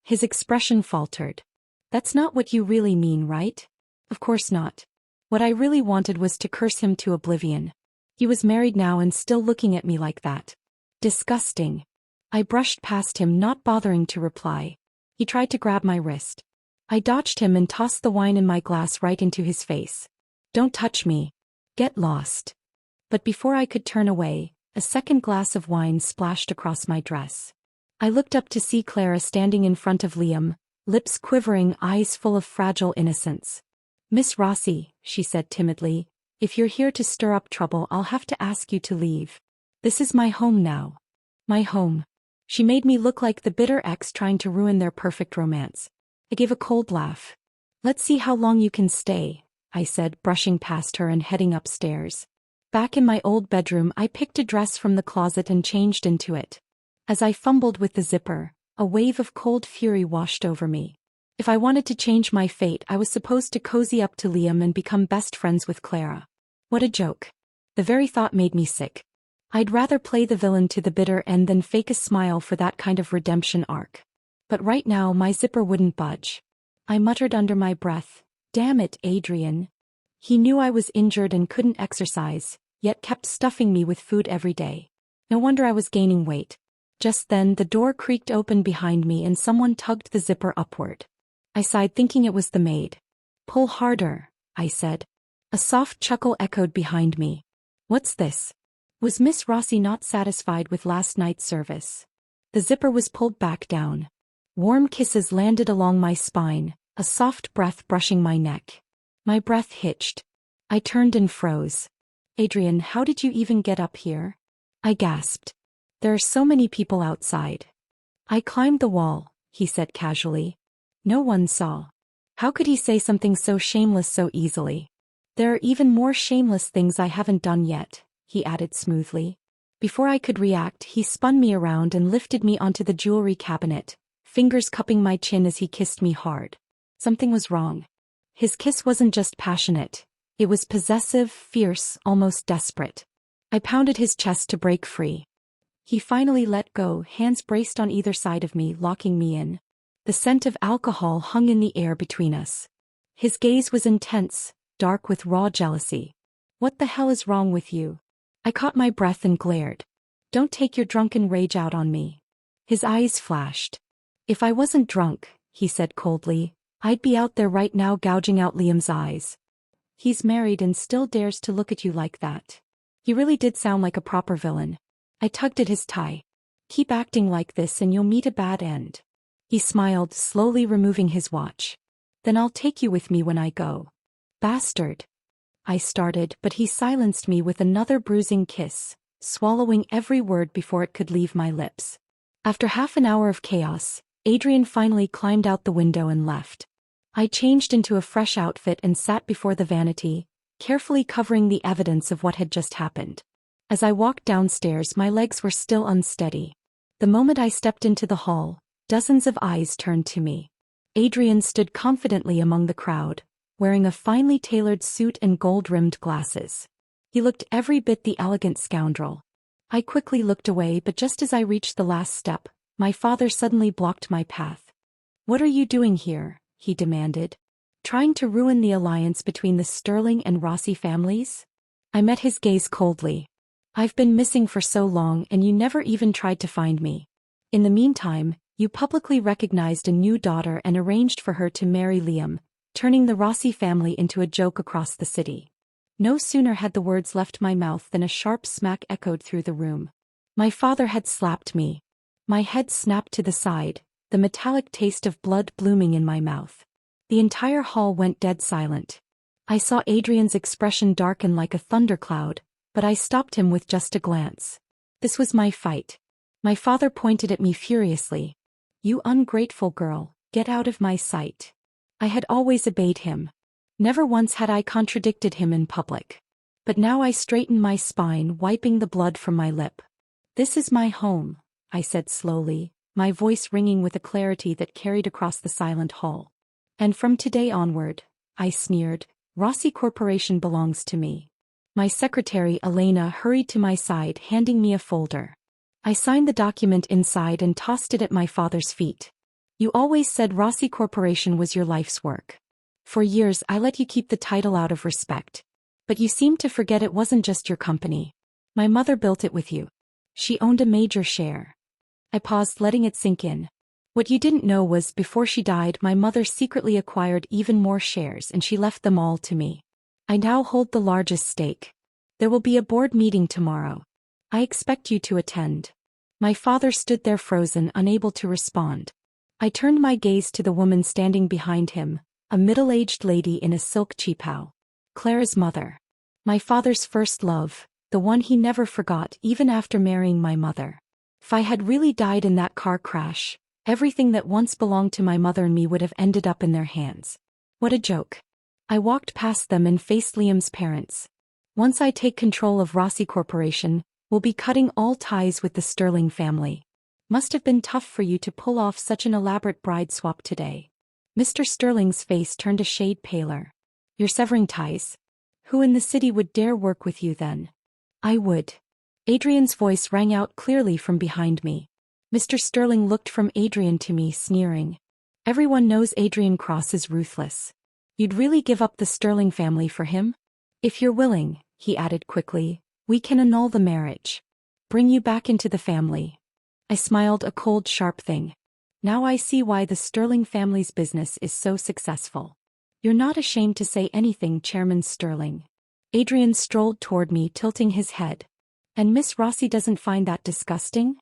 His expression faltered. That's not what you really mean, right? Of course not. What I really wanted was to curse him to oblivion. He was married now and still looking at me like that. Disgusting. I brushed past him, not bothering to reply. He tried to grab my wrist. I dodged him and tossed the wine in my glass right into his face. Don't touch me. Get lost. But before I could turn away, a second glass of wine splashed across my dress. I looked up to see Clara standing in front of Liam, lips quivering, eyes full of fragile innocence. Miss Rossi, she said timidly, if you're here to stir up trouble, I'll have to ask you to leave. This is my home now. My home. She made me look like the bitter ex trying to ruin their perfect romance. I gave a cold laugh. Let's see how long you can stay, I said, brushing past her and heading upstairs. Back in my old bedroom, I picked a dress from the closet and changed into it. As I fumbled with the zipper, a wave of cold fury washed over me. If I wanted to change my fate, I was supposed to cozy up to Liam and become best friends with Clara. What a joke. The very thought made me sick. I'd rather play the villain to the bitter end than fake a smile for that kind of redemption arc. But right now my zipper wouldn't budge. I muttered under my breath, damn it, Adrian. He knew I was injured and couldn't exercise, yet kept stuffing me with food every day. No wonder I was gaining weight. Just then the door creaked open behind me and someone tugged the zipper upward. I sighed, thinking it was the maid. Pull harder, I said. A soft chuckle echoed behind me. What's this? Was Miss Rossi not satisfied with last night's service? The zipper was pulled back down. Warm kisses landed along my spine, a soft breath brushing my neck. My breath hitched. I turned and froze. Adrian, how did you even get up here? I gasped. There are so many people outside. I climbed the wall, he said casually. No one saw. How could he say something so shameless so easily? There are even more shameless things I haven't done yet, he added smoothly. Before I could react, he spun me around and lifted me onto the jewelry cabinet, fingers cupping my chin as he kissed me hard. Something was wrong. His kiss wasn't just passionate. It was possessive, fierce, almost desperate. I pounded his chest to break free. He finally let go, hands braced on either side of me, locking me in. The scent of alcohol hung in the air between us. His gaze was intense, dark with raw jealousy. What the hell is wrong with you? I caught my breath and glared. Don't take your drunken rage out on me. His eyes flashed. If I wasn't drunk, he said coldly, I'd be out there right now gouging out Liam's eyes. He's married and still dares to look at you like that. He really did sound like a proper villain. I tugged at his tie. Keep acting like this and you'll meet a bad end. He smiled, slowly removing his watch. Then I'll take you with me when I go. Bastard. I started, but he silenced me with another bruising kiss, swallowing every word before it could leave my lips. After half an hour of chaos, Adrian finally climbed out the window and left. I changed into a fresh outfit and sat before the vanity, carefully covering the evidence of what had just happened. As I walked downstairs, my legs were still unsteady. The moment I stepped into the hall, dozens of eyes turned to me. Adrian stood confidently among the crowd, wearing a finely tailored suit and gold-rimmed glasses. He looked every bit the elegant scoundrel. I quickly looked away, but just as I reached the last step, my father suddenly blocked my path. What are you doing here? He demanded. Trying to ruin the alliance between the Sterling and Rossi families? I met his gaze coldly. I've been missing for so long and you never even tried to find me. In the meantime, you publicly recognized a new daughter and arranged for her to marry Liam, turning the Rossi family into a joke across the city. No sooner had the words left my mouth than a sharp smack echoed through the room. My father had slapped me. My head snapped to the side, the metallic taste of blood blooming in my mouth. The entire hall went dead silent. I saw Adrian's expression darken like a thundercloud, but I stopped him with just a glance. This was my fight. My father pointed at me furiously. You ungrateful girl, get out of my sight. I had always obeyed him. Never once had I contradicted him in public. But now I straightened my spine, wiping the blood from my lip. This is my home, I said slowly, my voice ringing with a clarity that carried across the silent hall. And from today onward, I sneered, Rossi Corporation belongs to me. My secretary Elena hurried to my side, handing me a folder. I signed the document inside and tossed it at my father's feet. You always said Rossi Corporation was your life's work. For years I let you keep the title out of respect. But you seem to forget it wasn't just your company. My mother built it with you. She owned a major share. I paused, letting it sink in. What you didn't know was, before she died, my mother secretly acquired even more shares and she left them all to me. I now hold the largest stake. There will be a board meeting tomorrow. I expect you to attend. My father stood there frozen, unable to respond. I turned my gaze to the woman standing behind him, a middle-aged lady in a silk cheapao. Clara's mother. My father's first love, the one he never forgot even after marrying my mother. If I had really died in that car crash, everything that once belonged to my mother and me would have ended up in their hands. What a joke. I walked past them and faced Liam's parents. Once I take control of Rossi Corporation, we'll be cutting all ties with the Sterling family. Must have been tough for you to pull off such an elaborate bride swap today. Mr. Sterling's face turned a shade paler. You're severing ties? Who in the city would dare work with you then? I would. Adrian's voice rang out clearly from behind me. Mr. Sterling looked from Adrian to me, sneering. Everyone knows Adrian Cross is ruthless. You'd really give up the Sterling family for him? If you're willing, he added quickly, we can annul the marriage. Bring you back into the family. I smiled, a cold, sharp thing. Now I see why the Sterling family's business is so successful. You're not ashamed to say anything, Chairman Sterling. Adrian strolled toward me, tilting his head. And Miss Rossi doesn't find that disgusting?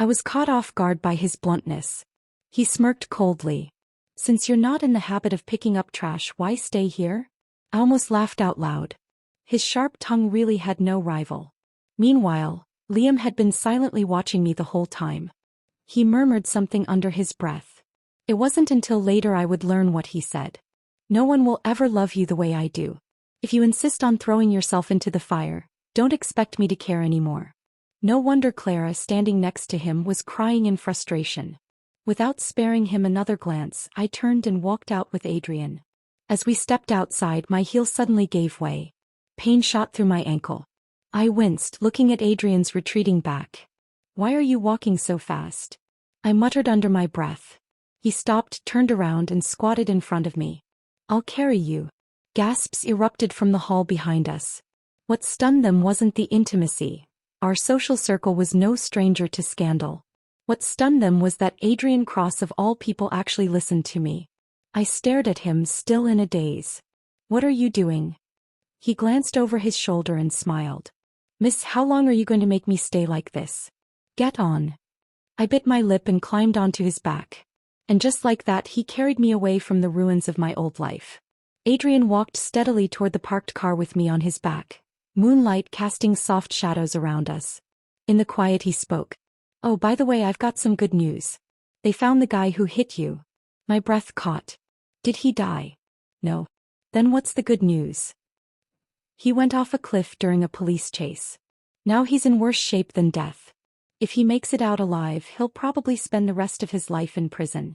I was caught off guard by his bluntness. He smirked coldly. Since you're not in the habit of picking up trash, why stay here? I almost laughed out loud. His sharp tongue really had no rival. Meanwhile, Liam had been silently watching me the whole time. He murmured something under his breath. It wasn't until later I would learn what he said. No one will ever love you the way I do. If you insist on throwing yourself into the fire, don't expect me to care anymore. No wonder Clara, standing next to him, was crying in frustration. Without sparing him another glance, I turned and walked out with Adrian. As we stepped outside, my heel suddenly gave way. Pain shot through my ankle. I winced, looking at Adrian's retreating back. Why are you walking so fast? I muttered under my breath. He stopped, turned around, and squatted in front of me. I'll carry you. Gasps erupted from the hall behind us. What stunned them wasn't the intimacy. Our social circle was no stranger to scandal. What stunned them was that Adrian Cross of all people actually listened to me. I stared at him, still in a daze. What are you doing? He glanced over his shoulder and smiled. Miss, how long are you going to make me stay like this? Get on. I bit my lip and climbed onto his back. And just like that, he carried me away from the ruins of my old life. Adrian walked steadily toward the parked car with me on his back, moonlight casting soft shadows around us. In the quiet he spoke. Oh, by the way, I've got some good news. They found the guy who hit you. My breath caught. Did he die? No. Then what's the good news? He went off a cliff during a police chase. Now he's in worse shape than death. If he makes it out alive, he'll probably spend the rest of his life in prison.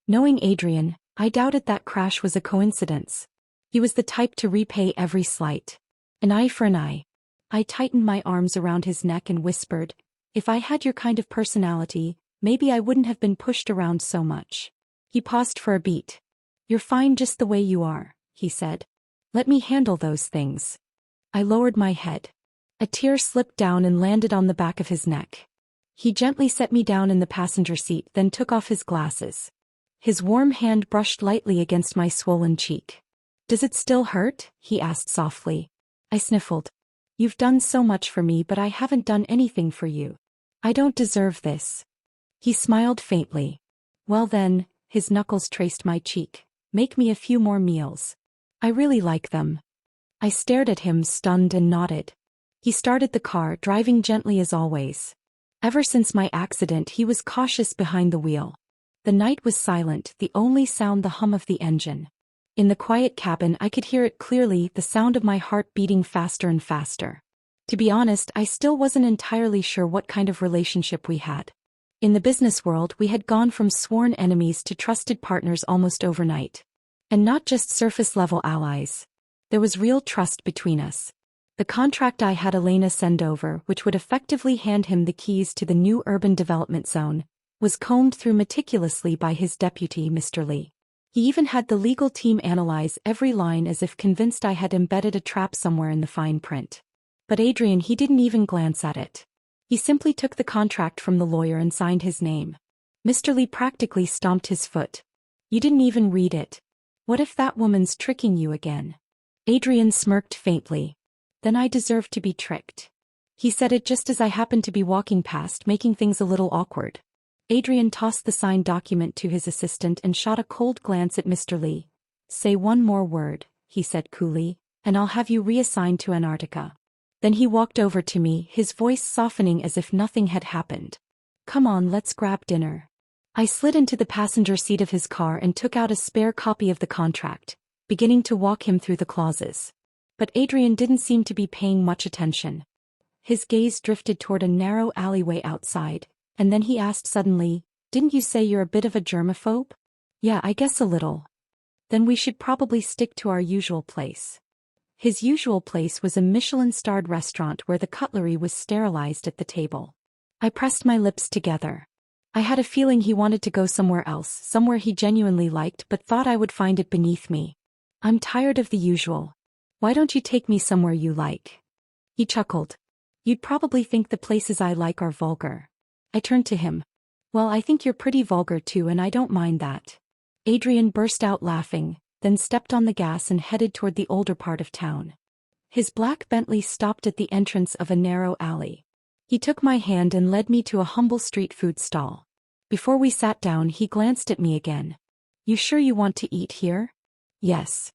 Knowing Adrian, I doubted that crash was a coincidence. He was the type to repay every slight. An eye for an eye. I tightened my arms around his neck and whispered, if I had your kind of personality, maybe I wouldn't have been pushed around so much. He paused for a beat. You're fine just the way you are, he said. Let me handle those things. I lowered my head. A tear slipped down and landed on the back of his neck. He gently set me down in the passenger seat, then took off his glasses. His warm hand brushed lightly against my swollen cheek. Does it still hurt? He asked softly. I sniffled. You've done so much for me, but I haven't done anything for you. I don't deserve this. He smiled faintly. Well then, his knuckles traced my cheek. Make me a few more meals. I really like them. I stared at him, stunned, and nodded. He started the car, driving gently as always. Ever since my accident, he was cautious behind the wheel. The night was silent, the only sound the hum of the engine. In the quiet cabin I could hear it clearly, the sound of my heart beating faster and faster. To be honest, I still wasn't entirely sure what kind of relationship we had. In the business world, we had gone from sworn enemies to trusted partners almost overnight. And not just surface-level allies. There was real trust between us. The contract I had Elena send over, which would effectively hand him the keys to the new urban development zone, was combed through meticulously by his deputy, Mr. Lee. He even had the legal team analyze every line as if convinced I had embedded a trap somewhere in the fine print. But Adrian, he didn't even glance at it. He simply took the contract from the lawyer and signed his name. Mr. Lee practically stomped his foot. You didn't even read it. What if that woman's tricking you again? Adrian smirked faintly. Then I deserve to be tricked. He said it just as I happened to be walking past, making things a little awkward. Adrian tossed the signed document to his assistant and shot a cold glance at Mr. Lee. Say one more word, he said coolly, and I'll have you reassigned to Antarctica. Then he walked over to me, his voice softening as if nothing had happened. Come on, let's grab dinner. I slid into the passenger seat of his car and took out a spare copy of the contract, beginning to walk him through the clauses. But Adrian didn't seem to be paying much attention. His gaze drifted toward a narrow alleyway outside, and then he asked suddenly, Didn't you say you're a bit of a germaphobe? Yeah, I guess a little. Then we should probably stick to our usual place. His usual place was a Michelin-starred restaurant where the cutlery was sterilized at the table. I pressed my lips together. I had a feeling he wanted to go somewhere else, somewhere he genuinely liked but thought I would find it beneath me. I'm tired of the usual. Why don't you take me somewhere you like? He chuckled. You'd probably think the places I like are vulgar. I turned to him. Well, I think you're pretty vulgar too, and I don't mind that. Adrian burst out laughing. then stepped on the gas and headed toward the older part of town. His black Bentley stopped at the entrance of a narrow alley. He took my hand and led me to a humble street food stall. Before we sat down, he glanced at me again. "You sure you want to eat here?" "Yes."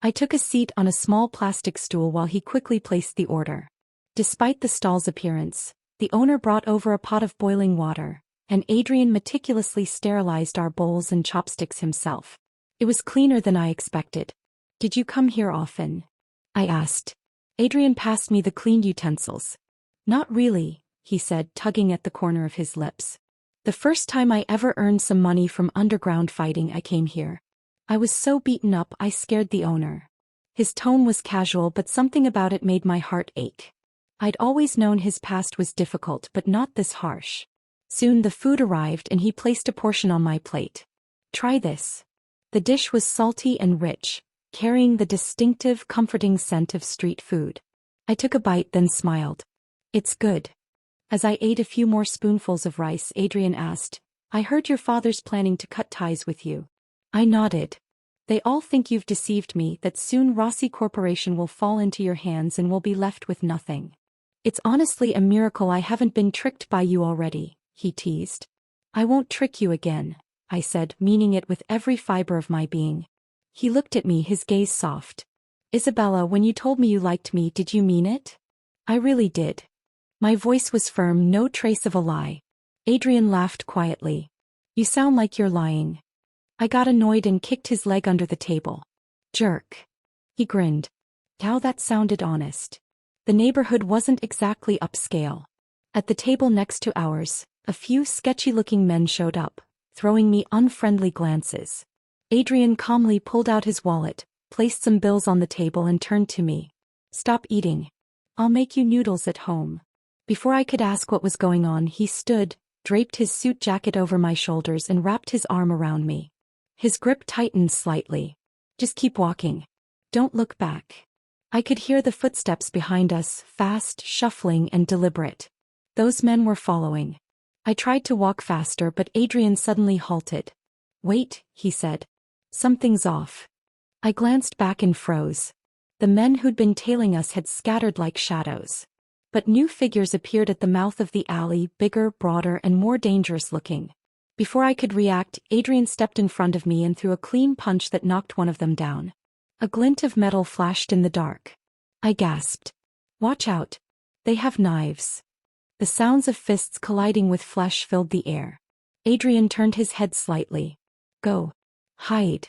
I took a seat on a small plastic stool while he quickly placed the order. Despite the stall's appearance, the owner brought over a pot of boiling water, and Adrian meticulously sterilized our bowls and chopsticks himself. It was cleaner than I expected. "Did you come here often?" I asked. Adrian passed me the cleaned utensils. "Not really," he said, tugging at the corner of his lips. "The first time I ever earned some money from underground fighting, I came here. I was so beaten up I scared the owner." His tone was casual, but something about it made my heart ache. I'd always known his past was difficult, but not this harsh. Soon the food arrived and he placed a portion on my plate. "Try this." The dish was salty and rich, carrying the distinctive, comforting scent of street food. I took a bite, then smiled. "It's good." As I ate a few more spoonfuls of rice, Adrian asked, "I heard your father's planning to cut ties with you." I nodded. "They all think you've deceived me, that soon Rossi Corporation will fall into your hands and we'll be left with nothing." "It's honestly a miracle I haven't been tricked by you already," he teased. "I won't trick you again," I said, meaning it with every fiber of my being. He looked at me, his gaze soft. "Isabella, when you told me you liked me, did you mean it?" "I really did." My voice was firm, no trace of a lie. Adrian laughed quietly. "You sound like you're lying." I got annoyed and kicked his leg under the table. "Jerk." He grinned. How that sounded honest. The neighborhood wasn't exactly upscale. At the table next to ours, a few sketchy-looking men showed up, throwing me unfriendly glances. Adrian calmly pulled out his wallet, placed some bills on the table and turned to me. "Stop eating. I'll make you noodles at home." Before I could ask what was going on, he stood, draped his suit jacket over my shoulders and wrapped his arm around me. His grip tightened slightly. "Just keep walking. Don't look back." I could hear the footsteps behind us, fast, shuffling, and deliberate. Those men were following. I tried to walk faster, but Adrian suddenly halted. "Wait," he said. "Something's off." I glanced back and froze. The men who'd been tailing us had scattered like shadows. But new figures appeared at the mouth of the alley, bigger, broader, and more dangerous looking. Before I could react, Adrian stepped in front of me and threw a clean punch that knocked one of them down. A glint of metal flashed in the dark. I gasped. "Watch out. They have knives." The sounds of fists colliding with flesh filled the air. Adrian turned his head slightly. "Go. Hide."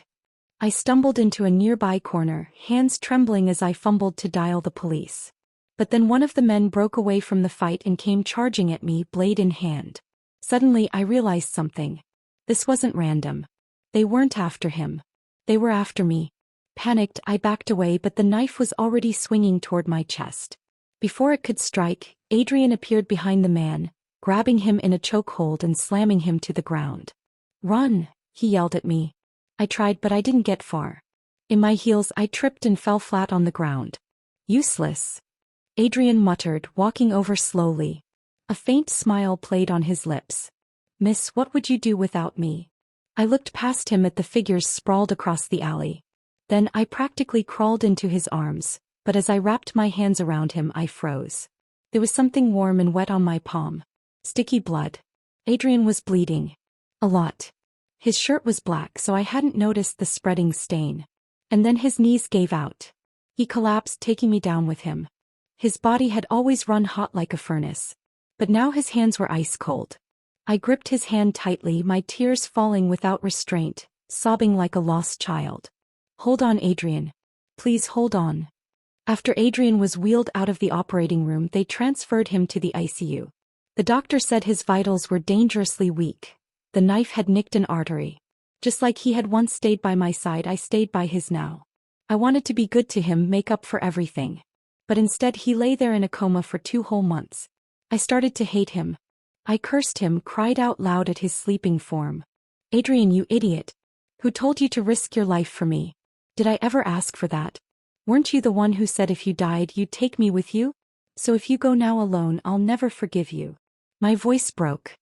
I stumbled into a nearby corner, hands trembling as I fumbled to dial the police. But then one of the men broke away from the fight and came charging at me, blade in hand. Suddenly I realized something. This wasn't random. They weren't after him. They were after me. Panicked, I backed away, but the knife was already swinging toward my chest. Before it could strike, Adrian appeared behind the man, grabbing him in a chokehold and slamming him to the ground. "Run!" he yelled at me. I tried, but I didn't get far. In my heels, I tripped and fell flat on the ground. "Useless," Adrian muttered, walking over slowly. A faint smile played on his lips. "Miss, what would you do without me?" I looked past him at the figures sprawled across the alley. Then I practically crawled into his arms, but as I wrapped my hands around him, I froze. There was something warm and wet on my palm. Sticky blood. Adrian was bleeding. A lot. His shirt was black, so I hadn't noticed the spreading stain. And then his knees gave out. He collapsed, taking me down with him. His body had always run hot like a furnace. But now his hands were ice cold. I gripped his hand tightly, my tears falling without restraint, sobbing like a lost child. "Hold on, Adrian. Please hold on." After Adrian was wheeled out of the operating room, they transferred him to the ICU. The doctor said his vitals were dangerously weak. The knife had nicked an artery. Just like he had once stayed by my side, I stayed by his now. I wanted to be good to him, make up for everything. But instead he lay there in a coma for 2 whole months. I started to hate him. I cursed him, cried out loud at his sleeping form. "Adrian, you idiot. Who told you to risk your life for me? Did I ever ask for that? Weren't you the one who said if you died you'd take me with you? So if you go now alone, I'll never forgive you." My voice broke.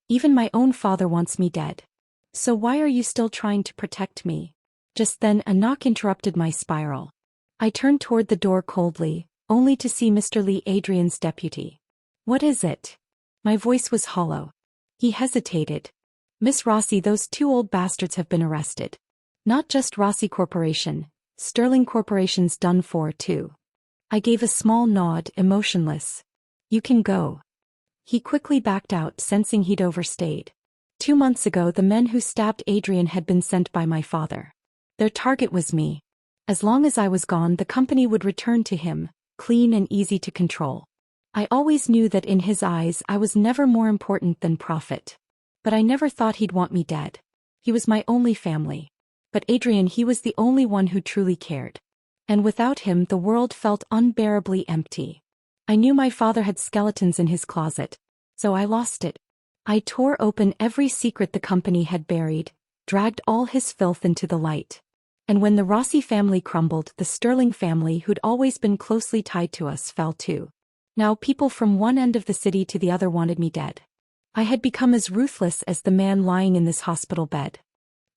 Even my own father wants me dead. So why are you still trying to protect me? Just then a knock interrupted my spiral. I turned toward the door coldly, only to see Mr. Lee, Adrian's deputy. "What is it?" My voice was hollow. He hesitated. "Miss Rossi, those two old bastards have been arrested. Not just Rossi Corporation, Sterling Corporation's done for too." I gave a small nod, emotionless. "You can go." He quickly backed out, sensing he'd overstayed. 2 months ago the men who stabbed Adrian had been sent by my father. Their target was me. As long as I was gone, the company would return to him, clean and easy to control. I always knew that in his eyes I was never more important than profit. But I never thought he'd want me dead. He was my only family. But Adrian, he was the only one who truly cared. And without him the world felt unbearably empty. I knew my father had skeletons in his closet. So I lost it. I tore open every secret the company had buried, dragged all his filth into the light. And when the Rossi family crumbled, the Sterling family, who'd always been closely tied to us, fell too. Now people from one end of the city to the other wanted me dead. I had become as ruthless as the man lying in this hospital bed.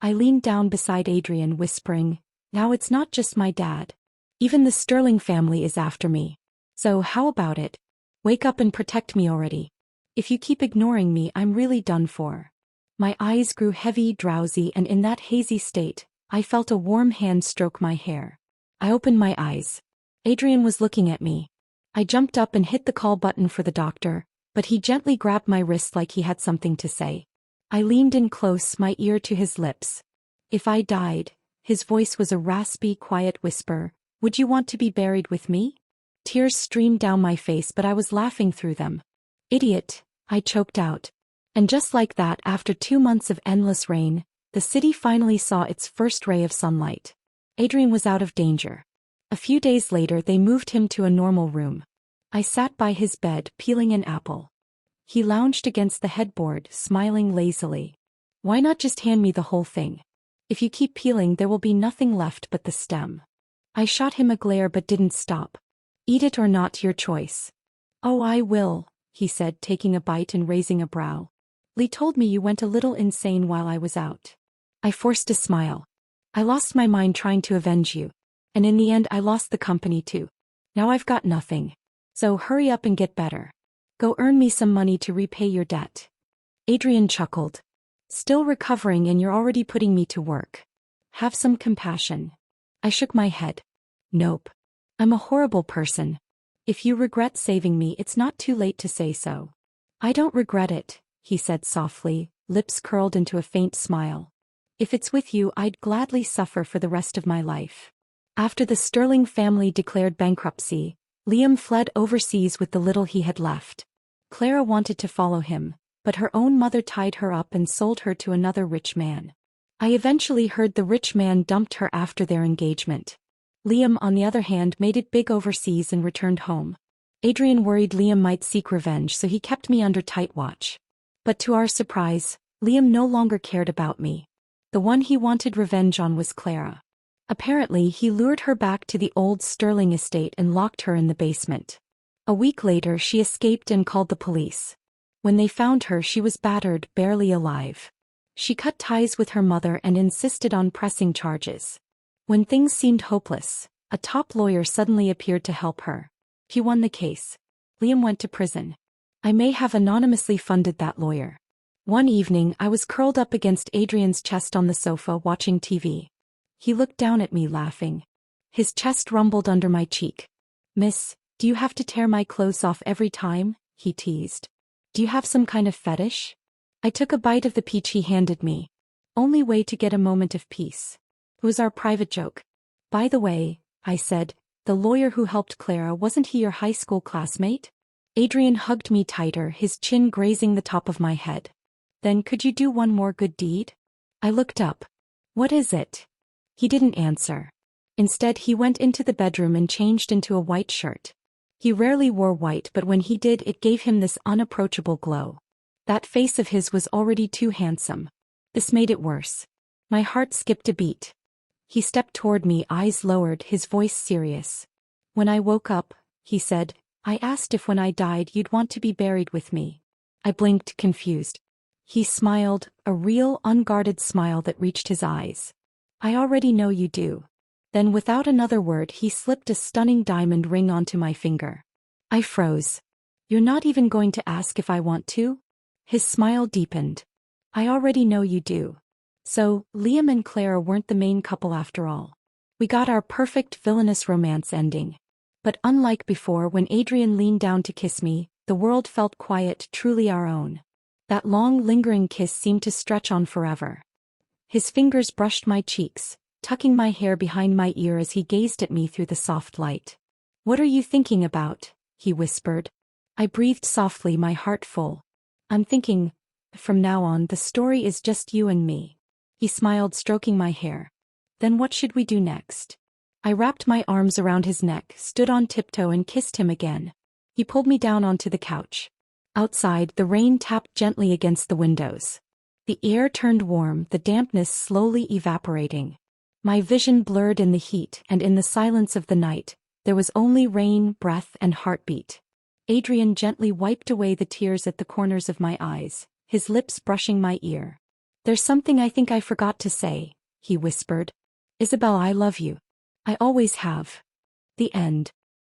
I leaned down beside Adrian, whispering, "Now it's not just my dad. Even the Sterling family is after me. So how about it? Wake up and protect me already. If you keep ignoring me, I'm really done for." My eyes grew heavy, drowsy, and in that hazy state, I felt a warm hand stroke my hair. I opened my eyes. Adrian was looking at me. I jumped up and hit the call button for the doctor, but he gently grabbed my wrist like he had something to say. I leaned in close, my ear to his lips. "If I died," his voice was a raspy, quiet whisper, "would you want to be buried with me?" Tears streamed down my face, but I was laughing through them. "Idiot," I choked out. And just like that, after 2 months of endless rain, the city finally saw its first ray of sunlight. Adrian was out of danger. A few days later they moved him to a normal room. I sat by his bed, peeling an apple. He lounged against the headboard, smiling lazily. "Why not just hand me the whole thing? If you keep peeling there will be nothing left but the stem." I shot him a glare but didn't stop. "Eat it or not, your choice." "Oh, I will," he said, taking a bite and raising a brow. "Lee told me you went a little insane while I was out." I forced a smile. "I lost my mind trying to avenge you. And in the end I lost the company too. Now I've got nothing. So hurry up and get better. Go earn me some money to repay your debt." Adrian chuckled. "Still recovering and you're already putting me to work. Have some compassion." I shook my head. "Nope. I'm a horrible person. If you regret saving me, it's not too late to say so." "I don't regret it," he said softly, lips curled into a faint smile. "If it's with you, I'd gladly suffer for the rest of my life." After the Sterling family declared bankruptcy, Liam fled overseas with the little he had left. Clara wanted to follow him, but her own mother tied her up and sold her to another rich man. I eventually heard the rich man dumped her after their engagement. Liam, on the other hand, made it big overseas and returned home. Adrian worried Liam might seek revenge, so he kept me under tight watch. But to our surprise, Liam no longer cared about me. The one he wanted revenge on was Clara. Apparently, he lured her back to the old Sterling estate and locked her in the basement. A week later, she escaped and called the police. When they found her, she was battered, barely alive. She cut ties with her mother and insisted on pressing charges. When things seemed hopeless, a top lawyer suddenly appeared to help her. He won the case. Liam went to prison. I may have anonymously funded that lawyer. One evening, I was curled up against Adrian's chest on the sofa watching TV. He looked down at me, laughing. His chest rumbled under my cheek. "Miss, do you have to tear my clothes off every time?" he teased. "Do you have some kind of fetish?" I took a bite of the peach he handed me. "Only way to get a moment of peace. It was our private joke." "By the way," I said, "the lawyer who helped Clara, wasn't he your high school classmate?" Adrian hugged me tighter, his chin grazing the top of my head. "Then could you do one more good deed?" I looked up. "What is it?" He didn't answer. Instead, he went into the bedroom and changed into a white shirt. He rarely wore white, but when he did, it gave him this unapproachable glow. That face of his was already too handsome. This made it worse. My heart skipped a beat. He stepped toward me, eyes lowered, his voice serious. "When I woke up," he said, "I asked if when I died you'd want to be buried with me." I blinked, confused. He smiled, a real, unguarded smile that reached his eyes. I already know you do. Then without another word he slipped a stunning diamond ring onto my finger. I froze. You're not even going to ask if I want to? His smile deepened. I already know you do. So, Liam and Clara weren't the main couple after all. We got our perfect villainous romance ending. But unlike before when Adrian leaned down to kiss me, the world felt quiet, truly our own. That long lingering kiss seemed to stretch on forever. His fingers brushed my cheeks, tucking my hair behind my ear as he gazed at me through the soft light. What are you thinking about? He whispered. I breathed softly, my heart full. I'm thinking, from now on the story is just you and me. He smiled, stroking my hair. Then what should we do next? I wrapped my arms around his neck, stood on tiptoe and kissed him again. He pulled me down onto the couch. Outside, the rain tapped gently against the windows. The air turned warm, the dampness slowly evaporating. My vision blurred in the heat, and in the silence of the night, there was only rain, breath, and heartbeat. Adrian gently wiped away the tears at the corners of my eyes, his lips brushing my ear. There's something I think I forgot to say, he whispered. Isabel, I love you. I always have. The end.